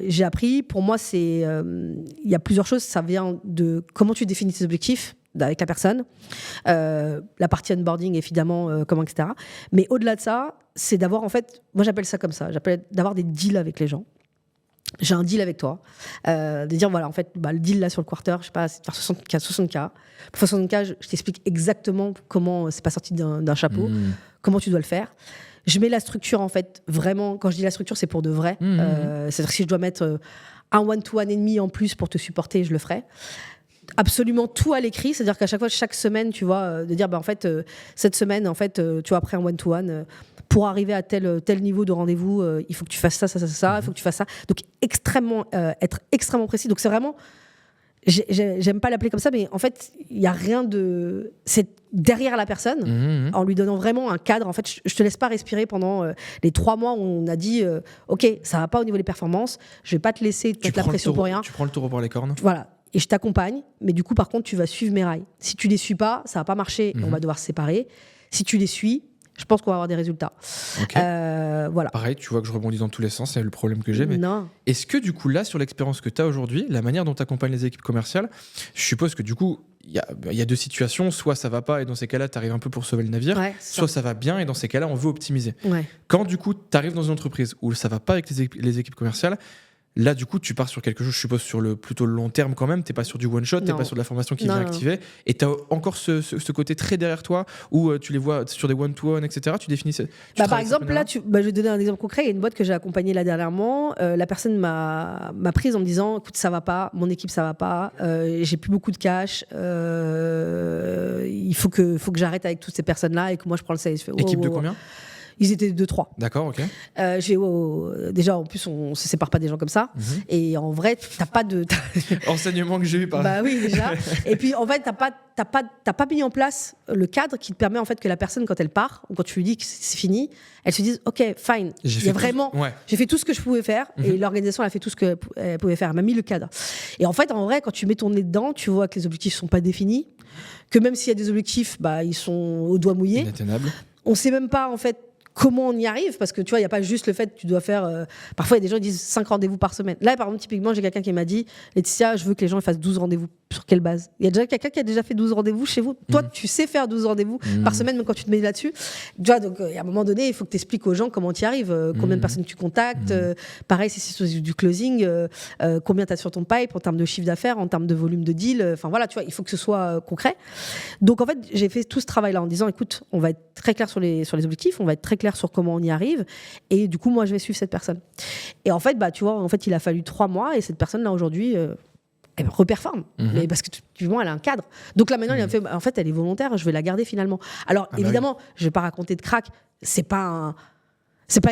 j'ai appris. Pour moi c'est il y a plusieurs choses. Ça vient de comment tu définis tes objectifs avec la personne, la partie onboarding évidemment, comment etc. Mais au-delà de ça, c'est d'avoir en fait, moi j'appelle ça comme ça, j'appelle d'avoir des deals avec les gens. J'ai un deal avec toi, de dire voilà en fait le deal là sur le quarter, je sais pas, c'est de faire 60K. Pour 60K, je t'explique exactement comment c'est pas sorti d'un chapeau, comment tu dois le faire. Je mets la structure en fait vraiment. Quand je dis la structure, c'est pour de vrai. C'est-à-dire que si je dois mettre un one-to-one et demi en plus pour te supporter, je le ferai. Absolument tout à l'écrit, c'est-à-dire qu'à chaque fois, chaque semaine, tu vois, de dire en fait cette semaine, en fait, tu vois, après un one-to-one, pour arriver à tel niveau de rendez-vous, il faut que tu fasses ça, il faut que tu fasses ça. Donc être extrêmement précis. Donc c'est vraiment, j'aime pas l'appeler comme ça, mais en fait, il y a rien de, c'est derrière la personne, en lui donnant vraiment un cadre. En fait, je te laisse pas respirer pendant les 3 mois où on a dit, ok, ça va pas au niveau des performances, je vais pas te laisser te mettre la pression pour rien. Tu prends le taureau par les cornes. Voilà. Et je t'accompagne, mais du coup, par contre, tu vas suivre mes rails. Si tu les suis pas, ça va pas marcher, on va devoir se séparer. Si tu les suis, je pense qu'on va avoir des résultats. Okay. Voilà. Pareil, tu vois que je rebondis dans tous les sens, c'est le problème que j'ai. Mais non. Est-ce que du coup, là, sur l'expérience que tu as aujourd'hui, la manière dont tu accompagnes les équipes commerciales, je suppose que du coup, il y a 2 situations. Soit ça va pas et dans ces cas-là, tu arrives un peu pour sauver le navire. Ouais, soit ça va bien et dans ces cas-là, on veut optimiser. Ouais. Quand du coup, tu arrives dans une entreprise où ça va pas avec les équipes commerciales, là, du coup, tu pars sur quelque chose, je suppose, sur plutôt le long terme quand même. T'es pas sur du one-shot, t'es pas sur de la formation qui vient activer. Et t'as encore ce côté très derrière toi où tu les vois sur des one-to-one, etc. Tu définis... par exemple, là, je vais donner un exemple concret. Il y a une boîte que j'ai accompagnée là dernièrement. La personne m'a prise en me disant, écoute, ça va pas, mon équipe, ça va pas, j'ai plus beaucoup de cash, il faut que j'arrête avec toutes ces personnes-là et que moi, je prends le sales. Équipe de combien ? Ils étaient 2-3. D'accord, ok. Déjà, en plus, on se sépare pas des gens comme ça. Et en vrai, t'as pas de... Enseignement que j'ai eu par... Bah oui, déjà. Et puis, en fait, t'as pas mis en place le cadre qui te permet, en fait, que la personne, quand elle part, ou quand tu lui dis que c'est fini, elle se dise, OK, fine. J'ai fait tout ce que je pouvais faire, et l'organisation, elle a fait tout ce qu'elle pouvait faire. Elle m'a mis le cadre. Et en fait, en vrai, quand tu mets ton nez dedans, tu vois que les objectifs sont pas définis, que même s'il y a des objectifs, bah, ils sont au doigt mouillé. Inatteignables. On sait même pas, en fait, comment on y arrive, parce que tu vois, il n'y a pas juste le fait que tu dois faire... parfois, il y a des gens qui disent 5 rendez-vous par semaine. Là, par exemple, typiquement, j'ai quelqu'un qui m'a dit, Laetitia, je veux que les gens fassent 12 rendez-vous. Sur quelle base ? Il y a déjà quelqu'un qui a déjà fait 12 rendez-vous chez vous. Toi, tu sais faire 12 rendez-vous par semaine, même quand tu te mets là-dessus. Tu vois, donc, à un moment donné, il faut que tu expliques aux gens comment tu y arrives, combien de personnes tu contactes. Pareil, si c'est du closing, combien tu as sur ton pipe en termes de chiffre d'affaires, en termes de volume de deal. Enfin, voilà, tu vois, il faut que ce soit concret. Donc, en fait, j'ai fait tout ce travail-là en disant, écoute, on va être très clair sur les objectifs, on va être très clair sur comment on y arrive. Et du coup, moi, je vais suivre cette personne. Et en fait, bah, tu vois, en fait, il a fallu 3 mois et cette personne-là, aujourd'hui, elle reperforme, mais parce que tu vois, elle a un cadre. Donc là maintenant, il a fait, en fait, elle est volontaire, je vais la garder finalement. Alors évidemment, je vais pas raconter de crack, c'est pas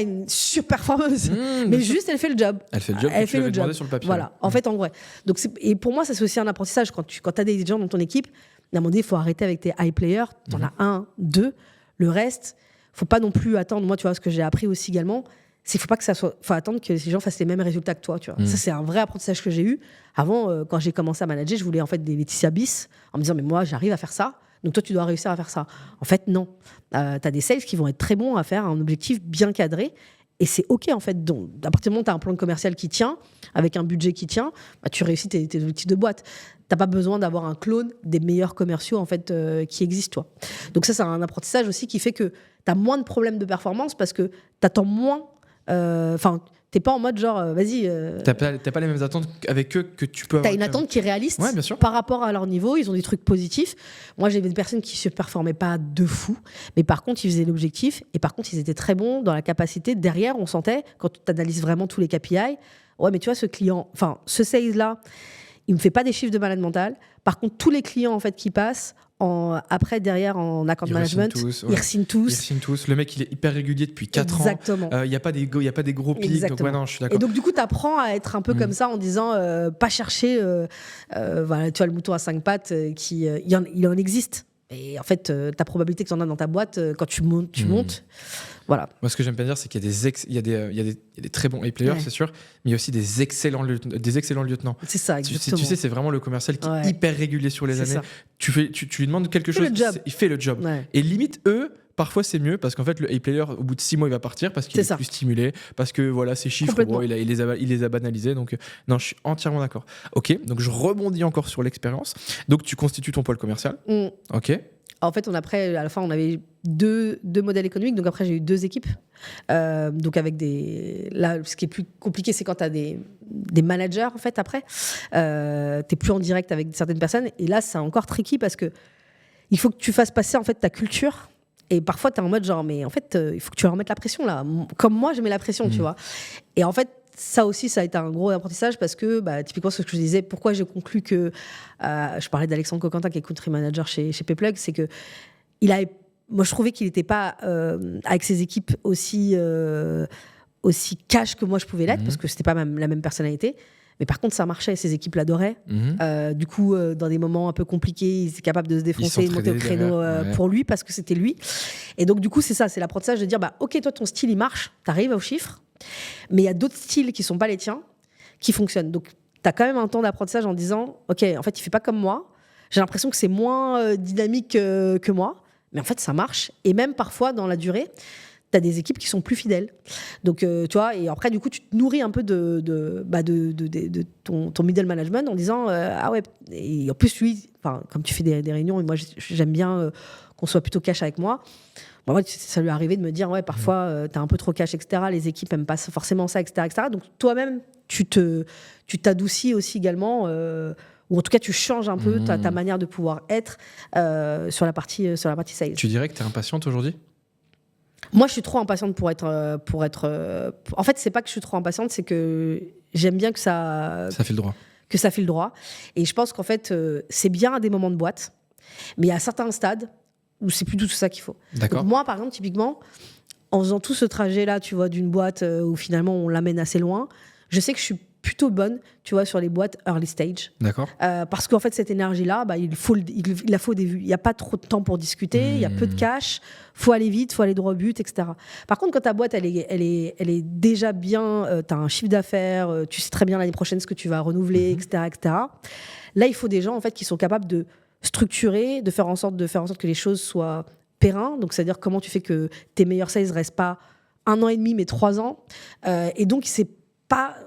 une surperformeuse, mais juste elle fait le job. Elle fait le job. Elle fait le job sur le papier. Voilà, en fait, en vrai. Donc et pour moi, ça c'est aussi un apprentissage quand tu as des gens dans ton équipe. À un moment donné, il faut arrêter avec tes high players. T'en as 1, 2, le reste, faut pas non plus attendre. Moi, tu vois, ce que j'ai appris aussi également. C'est faut attendre que ces gens fassent les mêmes résultats que toi, tu vois. Ça, c'est un vrai apprentissage que j'ai eu. Avant, quand j'ai commencé à manager, je voulais en fait des Laetitia bis en me disant, mais moi, j'arrive à faire ça. Donc toi, tu dois réussir à faire ça. En fait, non. T'as des sales qui vont être très bons à faire un objectif bien cadré. Et c'est OK, en fait. Donc, à partir du moment où tu as un plan commercial qui tient, avec un budget qui tient, bah, tu réussis tes objectifs de boîte. Tu n'as pas besoin d'avoir un clone des meilleurs commerciaux en fait, qui existent, toi. Donc ça, c'est un apprentissage aussi qui fait que tu as moins de problèmes de performance parce que tu attends moins Enfin, t'es pas en mode genre, vas-y. T'as pas les mêmes attentes avec eux que tu peux avoir. T'as une attente qui est réaliste Ouais, bien sûr. par rapport à leur niveau. Ils ont des trucs positifs. Moi, j'avais des personnes qui se performaient pas de fou, mais par contre, ils faisaient l'objectif et par contre, ils étaient très bons dans la capacité. Derrière, on sentait, quand tu analyses vraiment tous les KPI, ouais, mais tu vois, ce client, enfin, ce sales-là, il me fait pas des chiffres de malade mental. Par contre, tous les clients en fait qui passent, après, derrière, en account management, ils re-signent tous. Ils re-signent tous. Le mec, il est hyper régulier depuis 4 ans. Exactement. Il n'y a pas des gros pics. Exactement. Donc, ouais, non, je suis d'accord. Et donc, du coup, tu apprends à être un peu comme ça en disant, pas chercher, voilà, tu vois, le mouton à 5 pattes, il en existe. Et en fait, ta probabilité que tu en as dans ta boîte, quand tu montes. Voilà. Moi, ce que j'aime bien dire, c'est qu'il y a des très bons A-players, c'est sûr, mais il y a aussi des excellents lieutenants. C'est ça, exactement. Tu sais, c'est vraiment le commercial qui est hyper régulier sur les années. Tu lui demandes quelque chose, il fait le job. Ouais. Et limite, eux, parfois c'est mieux parce qu'en fait, le A-player, au bout de 6 mois, il va partir parce qu'il est plus stimulé, parce que voilà, ses chiffres, bon, il les a banalisés. Donc, non, je suis entièrement d'accord. Ok, donc je rebondis encore sur l'expérience. Donc, tu constitues ton pôle commercial. Ok. En fait, à la fin, on avait deux modèles économiques. Donc après, j'ai eu 2 équipes. Donc avec là, ce qui est plus compliqué, c'est quand tu as des managers, en fait, après. Tu n'es plus en direct avec certaines personnes. Et là, c'est encore tricky parce que il faut que tu fasses passer, en fait, ta culture. Et parfois, tu es en mode genre, mais en fait, il faut que tu leur mettes la pression, là. Comme moi, je mets la pression, tu vois. Et en fait, ça aussi, ça a été un gros apprentissage parce que, typiquement, ce que je disais, pourquoi j'ai conclu que. Je parlais d'Alexandre Coquentin, qui est country manager chez Payplug, c'est que moi, je trouvais qu'il n'était pas, avec ses équipes, aussi cash que moi je pouvais l'être, parce que c'était pas la même personnalité. Mais par contre, ça marchait, ses équipes l'adoraient. Du coup, dans des moments un peu compliqués, il était capable de se défoncer, de monter au créneau pour lui, parce que c'était lui. Et donc, du coup, c'est ça, c'est l'apprentissage de dire, ok, toi, ton style, il marche, t'arrives aux chiffres, mais il y a d'autres styles qui sont pas les tiens, qui fonctionnent. Donc, t'as quand même un temps d'apprentissage en disant, ok, en fait, il fait pas comme moi. J'ai l'impression que c'est moins dynamique que moi, mais en fait, ça marche. Et même parfois, dans la durée, tu as des équipes qui sont plus fidèles. Donc, tu vois, et après, du coup, tu te nourris un peu de ton middle management en disant, ah ouais, et en plus, lui, comme tu fais des réunions, et moi, j'aime bien qu'on soit plutôt cash avec moi. Bon, ouais, ça lui est arrivé de me dire, ouais, parfois, t'es un peu trop cash, etc. Les équipes aiment pas forcément ça, etc., etc. Donc, toi-même, tu t'adoucis aussi également, ou en tout cas, tu changes un peu ta manière de pouvoir être sur la partie sales. Tu dirais que t'es impatiente aujourd'hui ? Moi, je suis trop impatiente pour être. En fait, c'est pas que je suis trop impatiente, c'est que j'aime bien que ça. Ça file droit. Que ça file droit. Et je pense qu'en fait, c'est bien à des moments de boîte, mais il y a certains stades où c'est plus tout ça qu'il faut. D'accord. Donc moi, par exemple, typiquement, en faisant tout ce trajet-là, tu vois, d'une boîte où finalement on l'amène assez loin, je sais que je suis plutôt bonne, tu vois, sur les boîtes early stage. D'accord. Parce qu'en fait, cette énergie-là, il la faut au début. Il n'y a pas trop de temps pour discuter, il y a peu de cash, faut aller vite, faut aller droit au but, etc. Par contre, quand ta boîte, elle est déjà bien, tu as un chiffre d'affaires, tu sais très bien l'année prochaine ce que tu vas renouveler, etc., etc. Là, il faut des gens, en fait, qui sont capables de structurer, de faire en sorte que les choses soient pérennes. Donc, c'est-à-dire comment tu fais que tes meilleurs sales ne restent pas 1 an et demi, mais 3 ans. Et donc,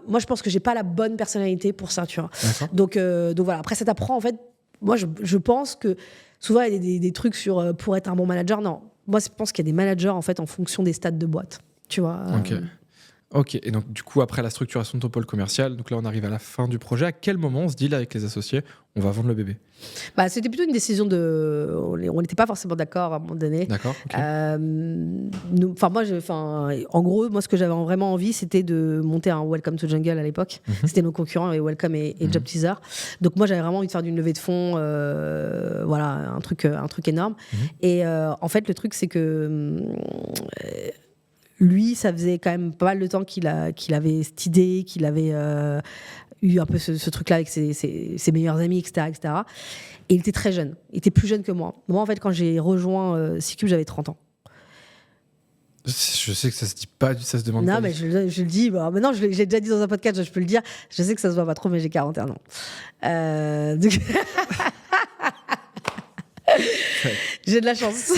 moi, je pense que j'ai pas la bonne personnalité pour ça, tu vois. Donc voilà. Après, ça t'apprend, en fait. Moi, je pense que souvent, il y a des trucs sur pour être un bon manager. Non. Moi, je pense qu'il y a des managers, en fait, en fonction des stades de boîte. Tu vois. Ok. Et donc, du coup, après la structuration de ton pôle commercial, donc là, on arrive à la fin du projet. À quel moment on se dit, là, avec les associés, on va vendre le bébé ? C'était plutôt une décision on n'était pas forcément d'accord à un moment donné. D'accord. Okay. En gros, moi, ce que j'avais vraiment envie, c'était de monter un Welcome to Jungle à l'époque. C'était nos concurrents, et Welcome et Job Teaser. Donc moi, j'avais vraiment envie de faire d'une levée de fonds, voilà, un truc énorme. Et en fait, le truc, c'est que lui, ça faisait quand même pas mal de temps qu'il avait cette idée, qu'il avait eu un peu ce truc-là avec ses meilleurs amis, etc., etc. Et il était très jeune. Il était plus jeune que moi. Moi, en fait, quand j'ai rejoint C-Cube, j'avais 30 ans. Je sais que ça se dit pas, ça se demande non, pas. Non, mais je le dis. Maintenant, j'ai déjà dit dans un podcast, je peux le dire. Je sais que ça se voit pas trop, mais j'ai 41 ans. J'ai de la chance.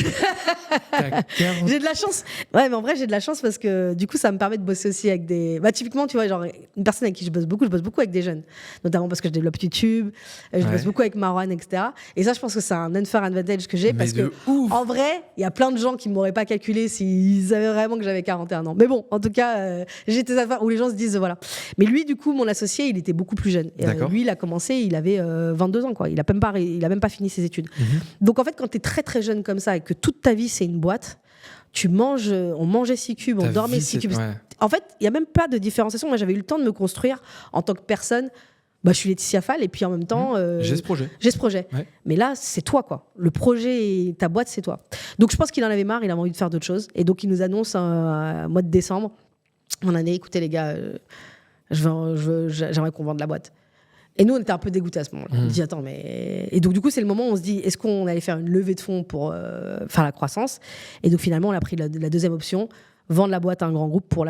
T'as 40 J'ai de la chance. Ouais, mais en vrai, j'ai de la chance parce que du coup, ça me permet de bosser aussi avec des. Bah, typiquement, tu vois, genre, une personne avec qui je bosse beaucoup avec des jeunes. Notamment parce que je développe YouTube, je Ouais. bosse beaucoup avec Marwan, etc. Et ça, je pense que c'est un unfair advantage que j'ai Mais parce de que, ouf. en vrai, il y a plein de gens qui m'auraient pas calculé s'ils savaient vraiment que j'avais 41 ans. Mais bon, en tout cas, j'ai des affaires où les gens se disent, voilà. Mais lui, du coup, mon associé, il était beaucoup plus jeune. Et, D'accord. lui, il a commencé, il avait 22 ans, quoi. Il a même pas fini ses études. Donc, en fait, quand tu es très, très jeune comme ça et que toute ta vie, c'est une boîte, tu manges, on mangeait 6 cubes, on Ta dormait vie, 6 c'est- cubes. ouais. En fait, il n'y a même pas de différenciation. Moi, j'avais eu le temps de me construire en tant que personne. Bah, je suis Laetitia Fall et puis en même temps, J'ai ce projet. j'ai ce projet. Ouais. Mais là, c'est toi, quoi. Le projet et ta boîte, c'est toi. Donc, je pense qu'il en avait marre, il avait envie de faire d'autres choses. Et donc, il nous annonce mois de décembre, on a dit, écoutez, les gars, j'aimerais qu'on vende la boîte. Et nous, on était un peu dégoûtés à ce moment-là. On dit, attends, mais. Et donc, du coup, c'est le moment où on se dit, est-ce qu'on allait faire une levée de fonds pour faire la croissance? Et donc, finalement, on a pris la deuxième option, vendre la boîte à un grand groupe pour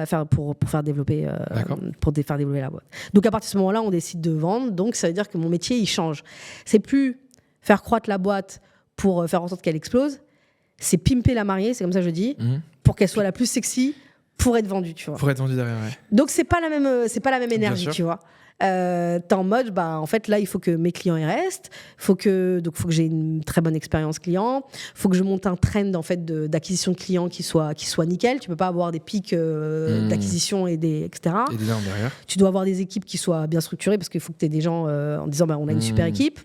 faire développer la boîte. Donc, à partir de ce moment-là, on décide de vendre. Donc, ça veut dire que mon métier, il change. C'est plus faire croître la boîte pour faire en sorte qu'elle explose. C'est pimper la mariée, c'est comme ça que je dis, pour qu'elle soit la plus sexy pour être vendue, tu vois. Pour être vendu derrière, ouais. Donc c'est pas la même énergie, sûr. tu vois. T'es en mode, bah, en fait, là, il faut que mes clients y restent. Faut que j'ai une très bonne expérience client. Faut que je monte un trend en fait d'acquisition de clients qui soit nickel. Tu peux pas avoir des pics d'acquisition etc. Et des armes derrière. Tu dois avoir des équipes qui soient bien structurées parce qu'il faut que tu aies des gens en disant, bah, on a une super équipe.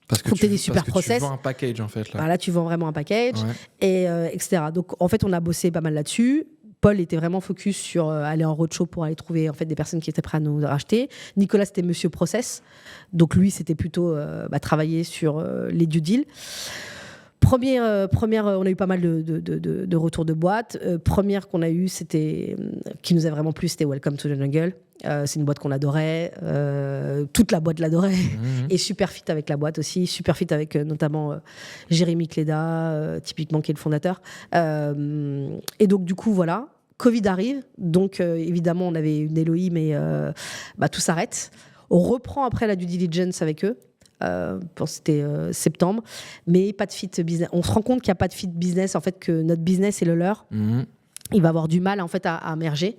Parce que Faut que t'aies des super process. Tu vends un package, en fait. Là. Bah, là, tu vends vraiment un package, Ouais. et etc. Donc, en fait, on a bossé pas mal là-dessus. Paul était vraiment focus sur aller en roadshow pour aller trouver en fait, des personnes qui étaient prêtes à nous racheter. Nicolas, c'était Monsieur Process. Donc, lui, c'était plutôt travailler sur les due deals. Première, on a eu pas mal de retours de boîte. Première qu'on a eue, qui nous a vraiment plu, c'était Welcome to the Jungle. C'est une boîte qu'on adorait. Toute la boîte l'adorait. Et super fit avec la boîte aussi. Super fit avec notamment Jérémy Cléda, typiquement, qui est le fondateur. Et donc, du coup, voilà. Covid arrive. Donc, évidemment, on avait une LOI, mais tout s'arrête. On reprend après la due diligence avec eux. C'était septembre, mais pas de fit business. On se rend compte qu'il n'y a pas de fit business, en fait, que notre business et le leur, il va avoir du mal en fait à merger,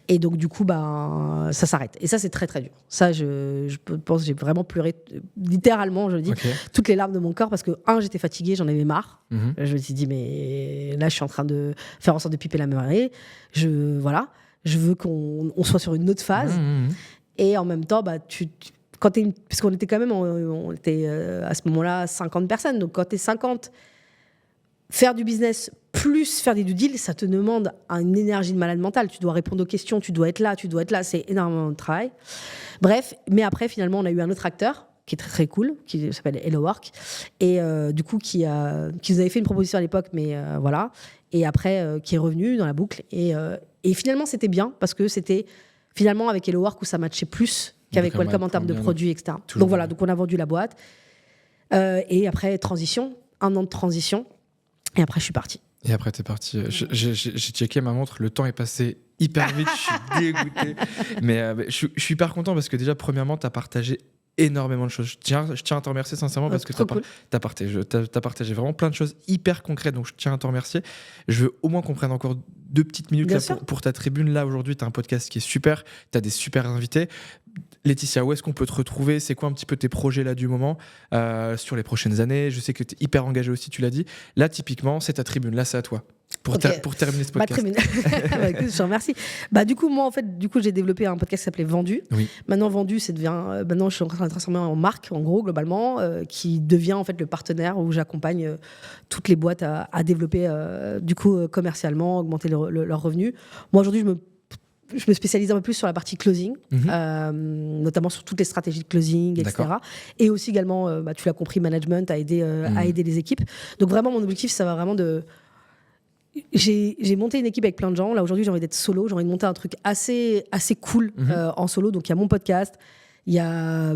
et donc du coup ça s'arrête. Et ça, c'est très très dur. Ça, je pense que j'ai vraiment pleuré, littéralement, je le dis, toutes les larmes de mon corps, parce que j'étais fatiguée, j'en avais marre. Je me suis dit, mais là, je suis en train de faire en sorte de piper la marée. Je veux qu'on soit sur une autre phase. Et en même temps, puisqu'on était quand même, on était à ce moment-là 50 personnes. Donc quand tu es 50, faire du business plus faire des due deals, ça te demande une énergie de malade mental. Tu dois répondre aux questions, tu dois être là. C'est énormément de travail. Bref, mais après, finalement, on a eu un autre acteur qui est très très cool, qui s'appelle HelloWork, et du coup qui nous avait fait une proposition à l'époque, mais voilà. Et après, qui est revenu dans la boucle. Et finalement, c'était bien, parce que c'était finalement avec HelloWork où ça matchait plus qu'avec Welcome en termes de produits, etc. Donc voilà, donc on a vendu la boîte. Et après, transition, 1 an de transition. Et après, je suis partie. Et après, t'es parti. J'ai checké ma montre, le temps est passé hyper vite, je suis dégoûté. Mais je suis hyper content parce que déjà, premièrement, t'as partagé énormément de choses. Je tiens à te remercier sincèrement parce que t'as partagé vraiment plein de choses hyper concrètes, donc je tiens à te remercier. Je veux au moins qu'on prenne encore 2 petites minutes là, pour ta tribune. Là, aujourd'hui, t'as un podcast qui est super, t'as des super invités. Laetitia, où est-ce qu'on peut te retrouver? C'est quoi un petit peu tes projets là du moment sur les prochaines années? Je sais que tu es hyper engagé aussi, tu l'as dit. Là, typiquement, c'est ta tribune. Là, c'est à toi. Pour terminer ce podcast. Ma tribune. Écoute, je te remercie. Du coup, moi, en fait, j'ai développé un podcast qui s'appelait Vendu. Oui. Maintenant, Vendu, maintenant, je suis en train de transformer en marque, en gros, globalement, qui devient en fait le partenaire où j'accompagne toutes les boîtes à développer, commercialement, augmenter leurs revenus. Moi, aujourd'hui, je me spécialise un peu plus sur la partie closing, notamment sur toutes les stratégies de closing, etc. Et aussi également, tu l'as compris, management, à aider les équipes. Donc vraiment, mon objectif, ça va vraiment de... J'ai monté une équipe avec plein de gens. Là, aujourd'hui, j'ai envie d'être solo. J'ai envie de monter un truc assez cool en solo. Donc, il y a mon podcast. Il y a,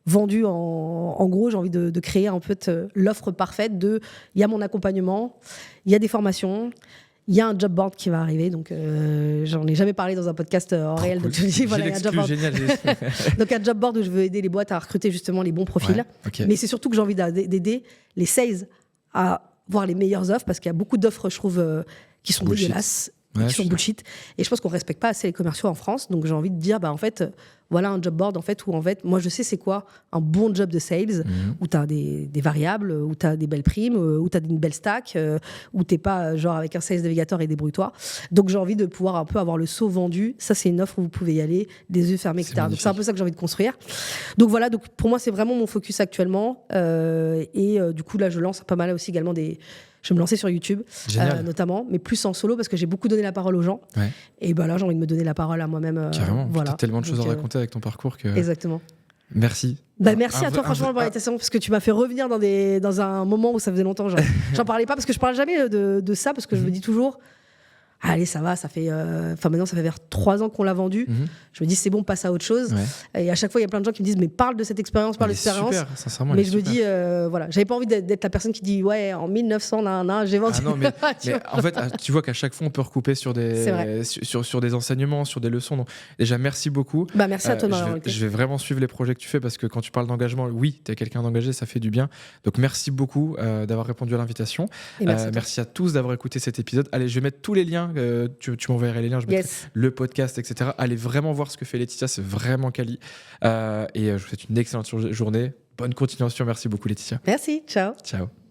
Vendu. En gros, j'ai envie de créer un peu l'offre parfaite il y a mon accompagnement, il y a des formations, il y a un job board qui va arriver, donc j'en ai jamais parlé dans un podcast en réel. Cool. Donc je dis, voilà, il y a un job board. Génial. Donc un job board où je veux aider les boîtes à recruter justement les bons profils. Ouais, okay. Mais c'est surtout que j'ai envie d'aider les sales à voir les meilleures offres, parce qu'il y a beaucoup d'offres, je trouve, qui sont Bullshit. dégueulasses, Ouais, qui sont bullshit. Et je pense qu'on respecte pas assez les commerciaux en France. Donc j'ai envie de dire, en fait, voilà un job board en fait, où en fait, moi je sais c'est quoi un bon job de sales, où tu as des variables, où tu as des belles primes, où tu as une belle stack, où t'es pas genre avec un sales navigator et débrouille-toi. Donc j'ai envie de pouvoir un peu avoir le saut vendu. Ça, c'est une offre où vous pouvez y aller, des yeux fermés, etc. Donc c'est un peu ça que j'ai envie de construire. Donc voilà, donc pour moi, c'est vraiment mon focus actuellement. Du coup, là, je lance pas mal aussi également des. Je vais me lancer sur YouTube, notamment, mais plus en solo parce que j'ai beaucoup donné la parole aux gens. Ouais. Et là, j'ai envie de me donner la parole à moi-même. Carrément. Voilà. Tu as tellement de choses à raconter avec ton parcours que. Exactement. Merci. Merci à toi, franchement, pour l'invitation, parce que tu m'as fait revenir dans un moment où ça faisait longtemps. J'en parlais pas parce que je parle jamais de ça, parce que je me dis toujours. Allez, ça va, ça fait. Maintenant, ça fait vers 3 ans qu'on l'a vendu. Je me dis, c'est bon, passe à autre chose. Ouais. Et à chaque fois, il y a plein de gens qui me disent, mais parle de cette expérience, parle de l'expérience. Super, sincèrement. Mais je me dis, voilà, j'avais pas envie d'être la personne qui dit, ouais, en 1900, j'ai vendu. Ah non, mais en fait, tu vois qu'à chaque fois, on peut recouper sur des, sur des enseignements, sur des leçons. Donc, déjà, merci beaucoup. Merci à toi, je vais vraiment suivre les projets que tu fais parce que quand tu parles d'engagement, oui, tu es quelqu'un d'engagé, ça fait du bien. Donc, merci beaucoup d'avoir répondu à l'invitation. Merci à tous d'avoir écouté cet épisode. Allez, je vais mettre tous les liens. Tu m'enverrais les liens, je mettrai le podcast, etc. Allez vraiment voir ce que fait Laetitia, c'est vraiment quali. Et je vous souhaite une excellente journée. Bonne continuation. Merci beaucoup, Laetitia. Merci. Ciao. Ciao.